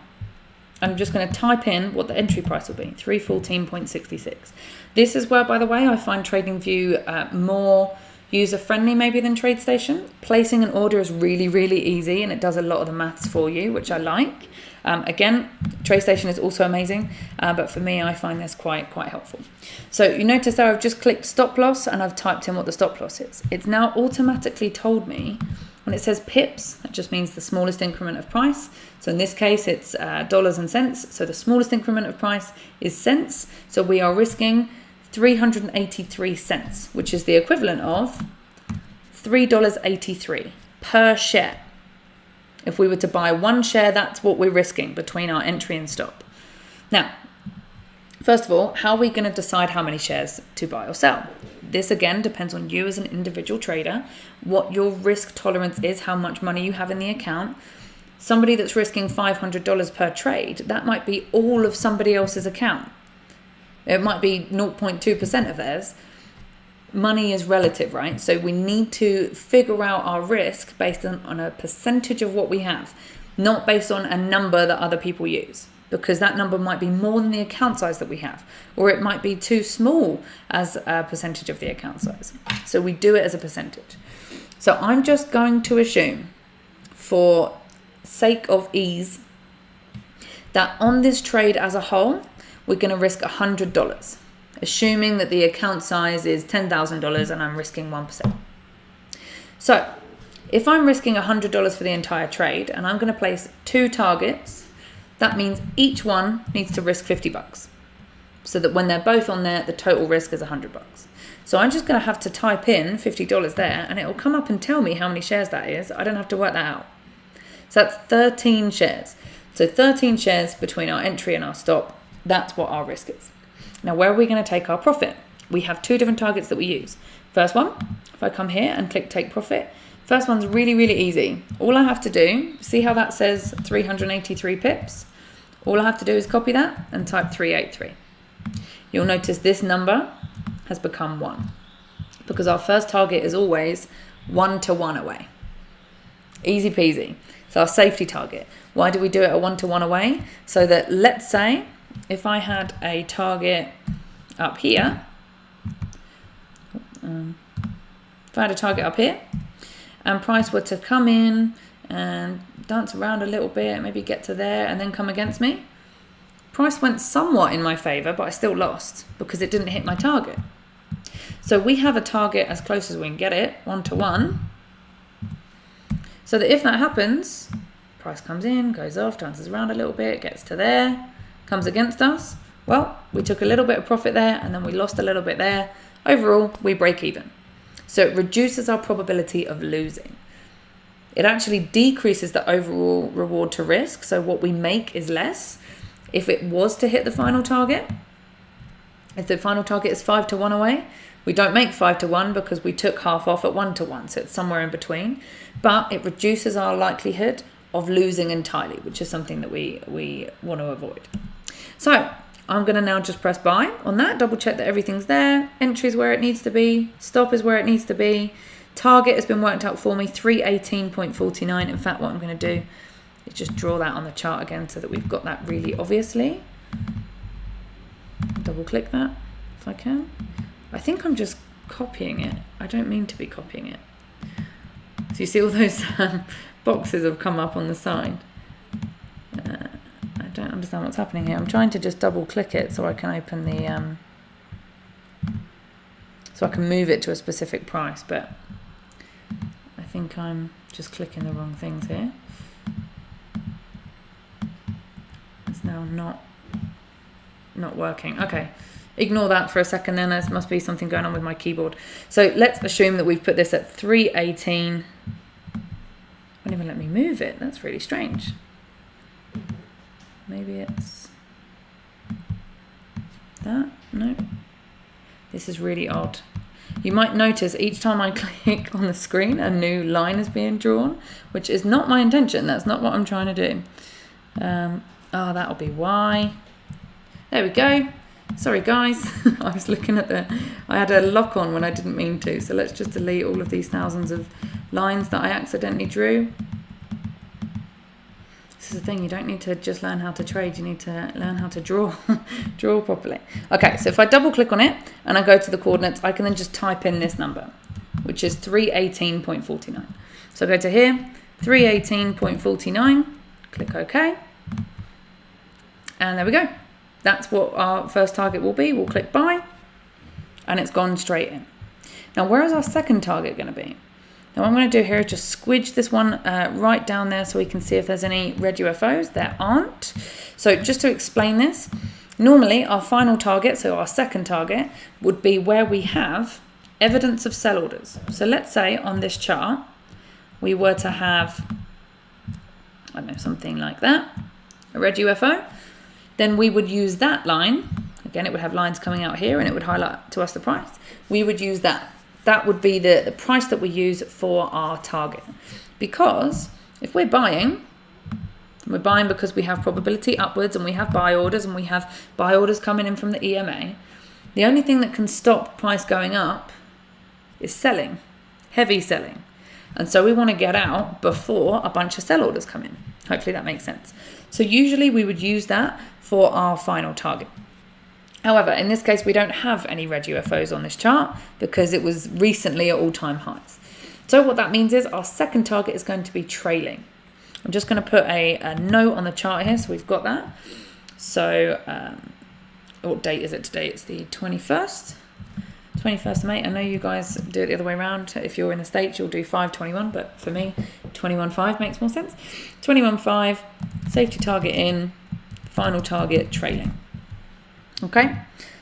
I'm just going to type in what the entry price will be, 314.66. This is where, by the way, I find TradingView more user-friendly maybe than TradeStation. Placing an order is really, really easy, and it does a lot of the maths for you, which I like. Again, TradeStation is also amazing, but for me, I find this quite helpful. So you notice there I've just clicked stop loss, and I've typed in what the stop loss is. It's now automatically told me, when it says pips, that just means the smallest increment of price. So in this case, it's dollars and cents. So the smallest increment of price is cents. So we are risking 383 cents, which is the equivalent of $3.83 per share. If we were to buy one share, that's what we're risking between our entry and stop. Now, first of all, how are we going to decide how many shares to buy or sell? This again depends on you as an individual trader, what your risk tolerance is, how much money you have in the account. Somebody that's risking $500 per trade, that might be all of somebody else's account. It might be 0.2% of theirs. Money is relative, right? So we need to figure out our risk based on a percentage of what we have, not based on a number that other people use, because that number might be more than the account size that we have, or it might be too small as a percentage of the account size. So we do it as a percentage. So I'm just going to assume, for sake of ease, that on this trade as a whole, we're going to risk $100, assuming that the account size is $10,000 and I'm risking 1%. So if I'm risking $100 for the entire trade and I'm going to place 2 targets, that means each one needs to risk $50, so that when they're both on there, the total risk is $100. So I'm just going to have to type in $50 there and it will come up and tell me how many shares that is. I don't have to work that out. So that's 13 shares. So 13 shares between our entry and our stop. That's what our risk is. Now, where are we going to take our profit? We have 2 different targets that we use. First one, if I come here and click take profit, first one's really, really easy. All I have to do, see how that says 383 pips? All I have to do is copy that and type 383. You'll notice this number has become 1 because our first target is always 1 to 1 away. Easy peasy. It's our safety target. Why do we do it at 1 to 1 away? So that, let's say, if I had a target up here, if I had a target up here and price were to come in and dance around a little bit, maybe get to there and then come against me, price went somewhat in my favor, but I still lost because it didn't hit my target. So we have a target as close as we can get it, 1 to 1, so that if that happens, price comes in, goes off, dances around a little bit, gets to there, comes against us, well, we took a little bit of profit there and then we lost a little bit there. Overall, we break even. So it reduces our probability of losing. It actually decreases the overall reward to risk. So what we make is less. If it was to hit the final target, if the final target is 5 to 1 away, we don't make 5 to 1 because we took half off at 1 to 1. So it's somewhere in between, but it reduces our likelihood of losing entirely, which is something that we want to avoid. So I'm going to now just press buy on that, double check that everything's there. Entry is where it needs to be. Stop is where it needs to be. Target has been worked out for me, 318.49. In fact, what I'm going to do is just draw that on the chart again so that we've got that really obviously. Double click that if I can. I think I'm just copying it. I don't mean to be copying it. So you see all those boxes have come up on the side. I don't understand what's happening here. I'm trying to just double click it so I can open the so I can move it to a specific price, but I think I'm just clicking the wrong things here. It's now not working. Okay, ignore that for a second then. There must be something going on with my keyboard. So let's assume that we've put this at 318. Won't even let me move it. That's really strange. Maybe it's that. No, this is really odd. You might notice each time I click on the screen a new line is being drawn, which is not my intention. That's not what I'm trying to do. Oh, that'll be why. There we go. Sorry guys, I was looking at I had a lock on when I didn't mean to, so let's just delete all of these thousands of lines that I accidentally drew. This is the thing, you don't need to just learn how to trade, you need to learn how to draw properly. Okay, so if I double click on it and I go to the coordinates, I can then just type in this number, which is 318.49. So I go to here, 318.49, click OK, and there we go. That's what our first target will be. We'll click buy and it's gone straight in. Now, where is our second target going to be? Now, what I'm going to do here is just squidge this one right down there so we can see if there's any red UFOs. There aren't. So just to explain this, Normally, our final target, so our second target, would be where we have evidence of sell orders. So let's say on this chart, we were to have, I don't know, something like that, a red UFO, then we would use that line. Again, it would have lines coming out here and it would highlight to us the price. We would use that. That would be the price that we use for our target. Because if we're buying because we have probability upwards and we have buy orders and we have buy orders coming in from the EMA, the only thing that can stop price going up is selling, heavy selling. And so we want to get out before a bunch of sell orders come in. Hopefully that makes sense. So usually we would use that for our final target. However, in this case, we don't have any red UFOs on this chart because it was recently at all-time highs. So what that means is our second target is going to be trailing. I'm just going to put a note on the chart here, so we've got that. So what date is it today? It's the 21st of May. I know you guys do it the other way around. If you're in the States, you'll do 5/21, but for me, 21/5 makes more sense. 21/5, safety target in, final target trailing. Okay,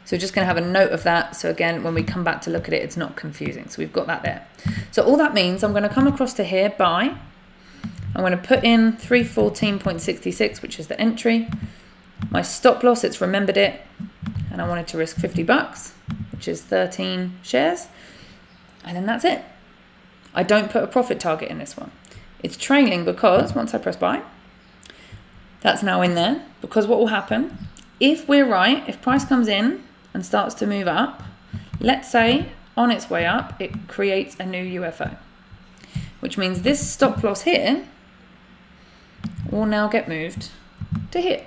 so we're just going to have a note of that. So again, when we come back to look at it, it's not confusing. So we've got that there. So all that means I'm going to come across to here, buy. I'm going to put in 314.66, which is the entry. My stop loss, it's remembered it, and I wanted to risk $50, which is 13 shares. And then that's it. I don't put a profit target in this one. It's trailing because once I press buy, that's now in there. Because what will happen, if we're right, if price comes in and starts to move up, let's say on its way up, it creates a new UFO, which means this stop loss here will now get moved to here.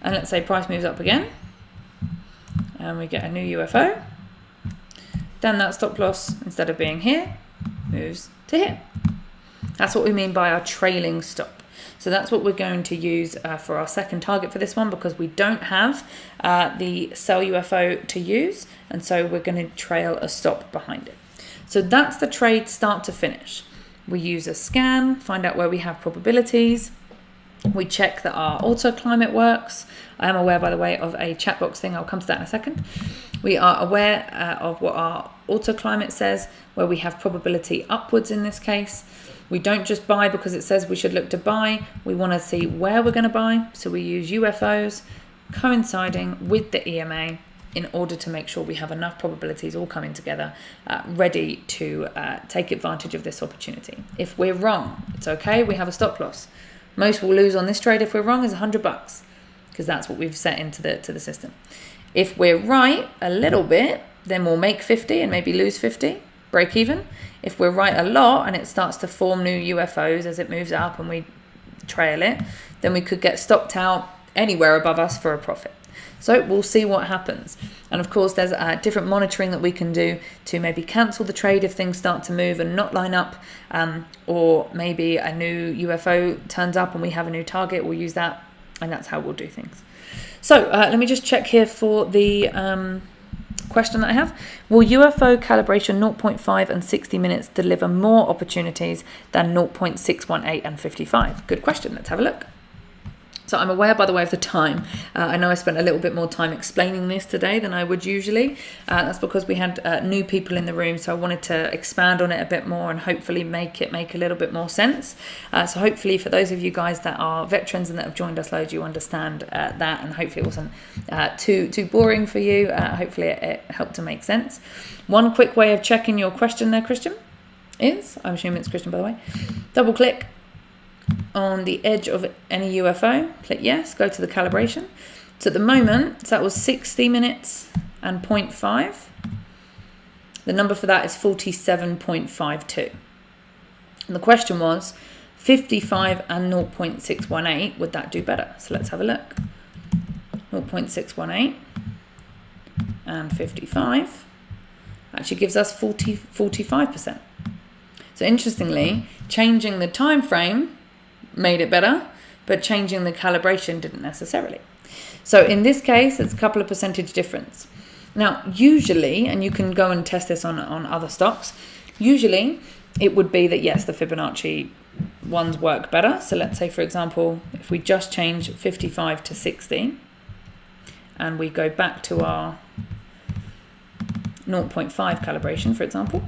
And let's say price moves up again and we get a new UFO, then that stop loss, instead of being here, moves to here. That's what we mean by our trailing stop. So that's what we're going to use for our second target for this one, because we don't have the sell UFO to use, and so we're going to trail a stop behind it. So that's the trade start to finish. We use a scan, find out where we have probabilities. We check that our auto climate works. I am aware, by the way, of a chat box thing. I'll come to that in a second. We are aware of what our auto climate says, where we have probability upwards in this case. We don't just buy because it says we should look to buy. We want to see where we're going to buy. So we use UFOs coinciding with the EMA in order to make sure we have enough probabilities all coming together, ready to take advantage of this opportunity. If we're wrong, it's okay. We have a stop loss. Most will lose on this trade if we're wrong is $100, because that's what we've set into the system. If we're right a little bit, then we'll make 50 and maybe lose 50, break even. If we're right a lot and it starts to form new UFOs as it moves up and we trail it, then we could get stopped out anywhere above us for a profit. So we'll see what happens. And of course, there's different monitoring that we can do to maybe cancel the trade if things start to move and not line up, or maybe a new UFO turns up and we have a new target. We'll use that, and that's how we'll do things. So let me just check here for the question that I have. Will UFO calibration 0.5 and 60 minutes deliver more opportunities than 0.618 and 55? Good question. Let's have a look. So I'm aware, by the way, of the time. I know I spent a little bit more time explaining this today than I would usually. That's because we had new people in the room, so I wanted to expand on it a bit more and hopefully make it make a little bit more sense. So hopefully for those of you guys that are veterans and that have joined us loads, you understand that, and hopefully it wasn't too boring for you. Hopefully it helped to make sense. One quick way of checking your question there, Christian, is, I'm assuming it's Christian, by the way, double click on the edge of any UFO, click yes, go to the calibration. So at the moment, so that was 60 minutes and 0.5. The number for that is 47.52. And the question was 55 and 0.618, would that do better? So let's have a look. 0.618 and 55 actually gives us 45%. So interestingly, changing the time frame made it better, but changing the calibration didn't necessarily. So in this case, it's a couple of percentage difference. Now, usually, and you can go and test this on other stocks, usually it would be that, yes, the Fibonacci ones work better. So let's say, for example, if we just change 55 to 60, and we go back to our 0.5 calibration, for example.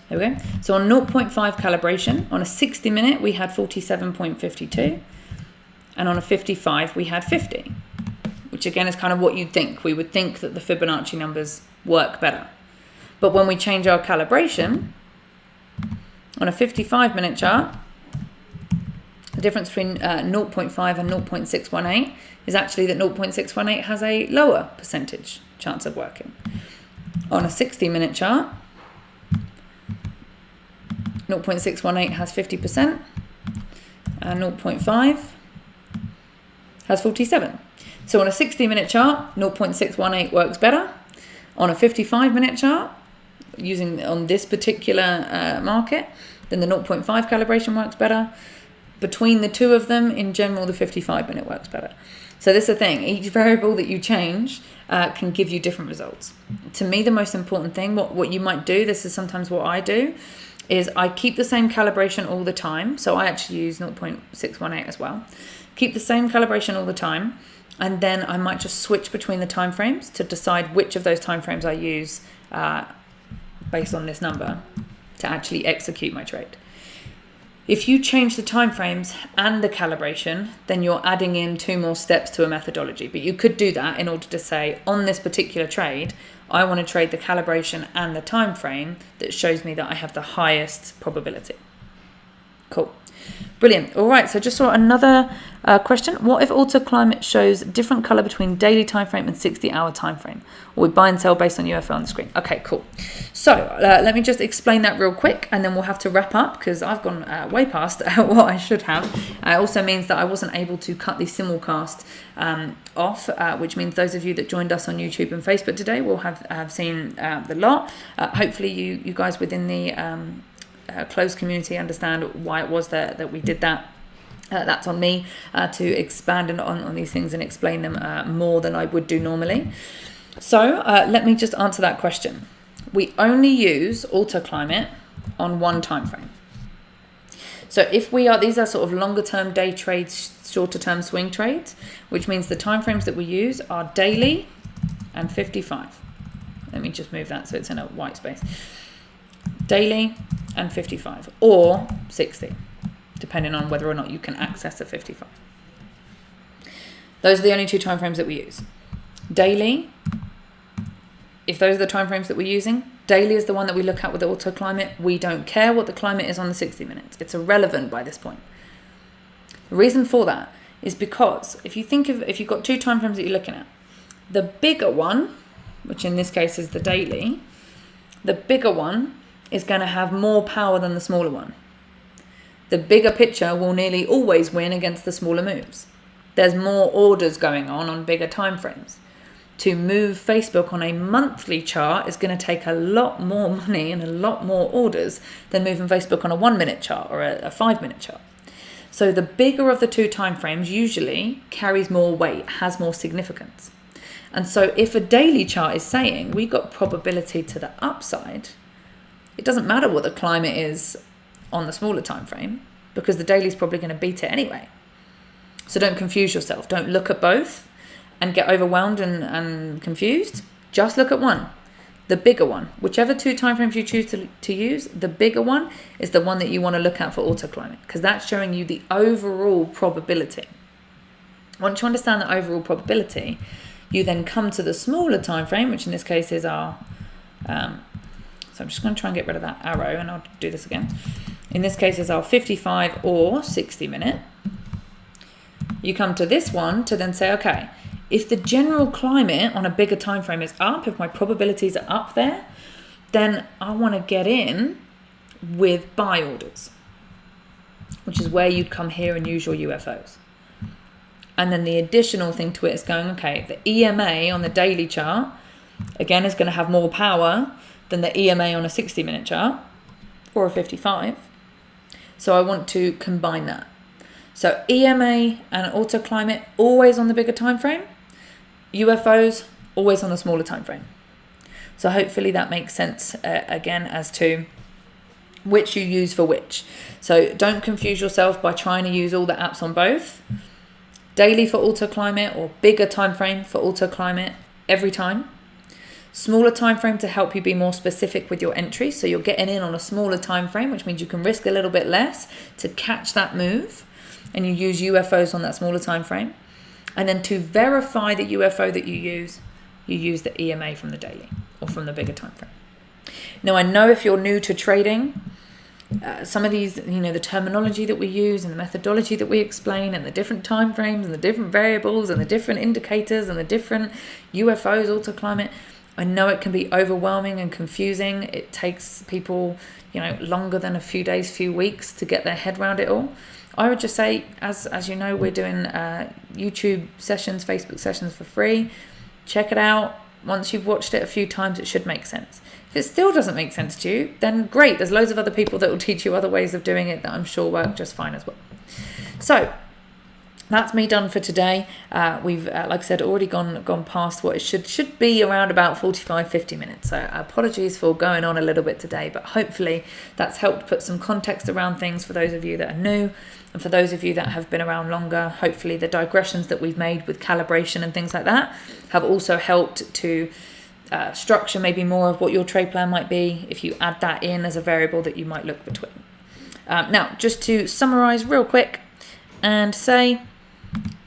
There we go. So on 0.5 calibration, on a 60 minute, we had 47.52. And on a 55, we had 50, which again is kind of what you'd think. We would think that the Fibonacci numbers work better. But when we change our calibration, on a 55 minute chart, the difference between 0.5 and 0.618 is actually that 0.618 has a lower percentage chance of working. On a 60 minute chart, 0.618 has 50% and 0.5 has 47. So on a 60 minute chart, 0.618 works better. On a 55 minute chart, using on this particular market, then the 0.5 calibration works better. Between the two of them, in general, the 55 minute works better. So this is the thing, each variable that you change can give you different results. To me, the most important thing, what you might do, this is sometimes what I do, is I keep the same calibration all the time. So I actually use 0.618 as well. Keep the same calibration all the time, and then I might just switch between the time frames to decide which of those time frames I use based on this number to actually execute my trade. If you change the time frames and the calibration, then you're adding in 2 more steps to a methodology. But you could do that in order to say, on this particular trade, I want to trade the calibration and the time frame that shows me that I have the highest probability. Cool. Brilliant. All right, so just saw another question. What if AutoClimate shows different color between daily time frame and 60-hour time frame? Or we buy and sell based on UFO on the screen. Okay, cool. So let me just explain that real quick, and then we'll have to wrap up because I've gone way past what I should have. It also means that I wasn't able to cut the simulcast off, which means those of you that joined us on YouTube and Facebook today will have seen the lot. Hopefully you guys within the closed community understand why it was that we did that. That's on me to expand on these things and explain them more than I would do normally. So let me just answer that question. We only use AutoClimate on one time frame. So if these are sort of longer term day trades, shorter term swing trades, which means the time frames that we use are daily and 55. Let me just move that so it's in a white space. Daily and 55 or 60, depending on whether or not you can access a 55. Those are the only 2 time frames that we use. Daily, if those are the time frames that we're using, daily is the one that we look at with the AutoClimate. We don't care what the climate is on the 60 minutes. It's irrelevant by this point. The reason for that is because if you've got 2 time frames that you're looking at, the bigger one, which in this case is the daily, the bigger one is going to have more power than the smaller one. The bigger picture will nearly always win against the smaller moves. There's more orders going on bigger time frames. To move Facebook on a monthly chart is going to take a lot more money and a lot more orders than moving Facebook on a 1 minute chart or a 5 minute chart. So the bigger of the 2 time frames usually carries more weight, has more significance. And so if a daily chart is saying we got probability to the upside, it doesn't matter what the climate is on the smaller time frame because the daily is probably going to beat it anyway. So don't confuse yourself. Don't look at both and get overwhelmed and confused. Just look at one, the bigger one. Whichever 2 time frames you choose to use, the bigger one is the one that you want to look at for AutoClimate because that's showing you the overall probability. Once you understand the overall probability, you then come to the smaller time frame, which in this case is our so I'm just going to try and get rid of that arrow and I'll do this again. In this case is our 55 or 60 minute. You come to this one to then say, okay, if the general climate on a bigger time frame is up, if my probabilities are up there, then I want to get in with buy orders, which is where you'd come here and use your UFOs. And then the additional thing to it is going, okay, the EMA on the daily chart, again, is going to have more power than the EMA on a 60-minute chart or a 55. So I want to combine that. So EMA and AutoClimate always on the bigger time frame. UFOs always on the smaller time frame. So hopefully that makes sense again as to which you use for which. So don't confuse yourself by trying to use all the apps on both. Daily for auto climate or bigger time frame for auto climate every time. Smaller time frame to help you be more specific with your entry. So you're getting in on a smaller time frame, which means you can risk a little bit less to catch that move. And you use UFOs on that smaller time frame. And then to verify the UFO that you use the EMA from the daily or from the bigger time frame. Now, I know if you're new to trading, some of these, the terminology that we use and the methodology that we explain and the different time frames and the different variables and the different indicators and the different UFOs, auto climate, I know it can be overwhelming and confusing. It takes people, longer than a few days, few weeks to get their head around it all. I would just say, as you know, we're doing YouTube sessions, Facebook sessions for free. Check it out. Once you've watched it a few times, it should make sense. If it still doesn't make sense to you, then great. There's loads of other people that will teach you other ways of doing it that I'm sure work just fine as well. So that's me done for today. We've, like I said, already gone past what it should be around about 45-50 minutes. So apologies for going on a little bit today, but hopefully that's helped put some context around things for those of you that are new. And for those of you that have been around longer, hopefully the digressions that we've made with calibration and things like that have also helped to structure maybe more of what your trade plan might be if you add that in as a variable that you might look between. Now, just to summarize real quick and say,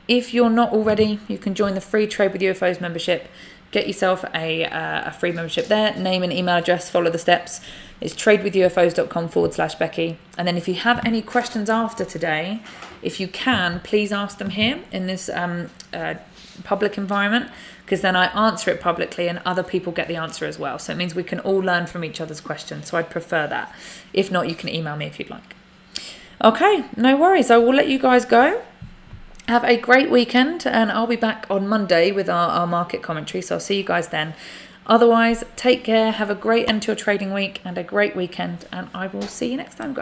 if you're not already, you can join the free Trade with UFOs membership. Get yourself a free membership there. Name and email address, follow the steps. It's tradewithufos.com/Becky. And then if you have any questions after today, if you can, please ask them here in this public environment, because then I answer it publicly and other people get the answer as well. So it means we can all learn from each other's questions. So I'd prefer that. If not, you can email me if you'd like. Okay, no worries. I will let you guys go. Have a great weekend, and I'll be back on Monday with our market commentary. So I'll see you guys then. Otherwise, take care. Have a great end to your trading week and a great weekend, and I will see you next time, guys.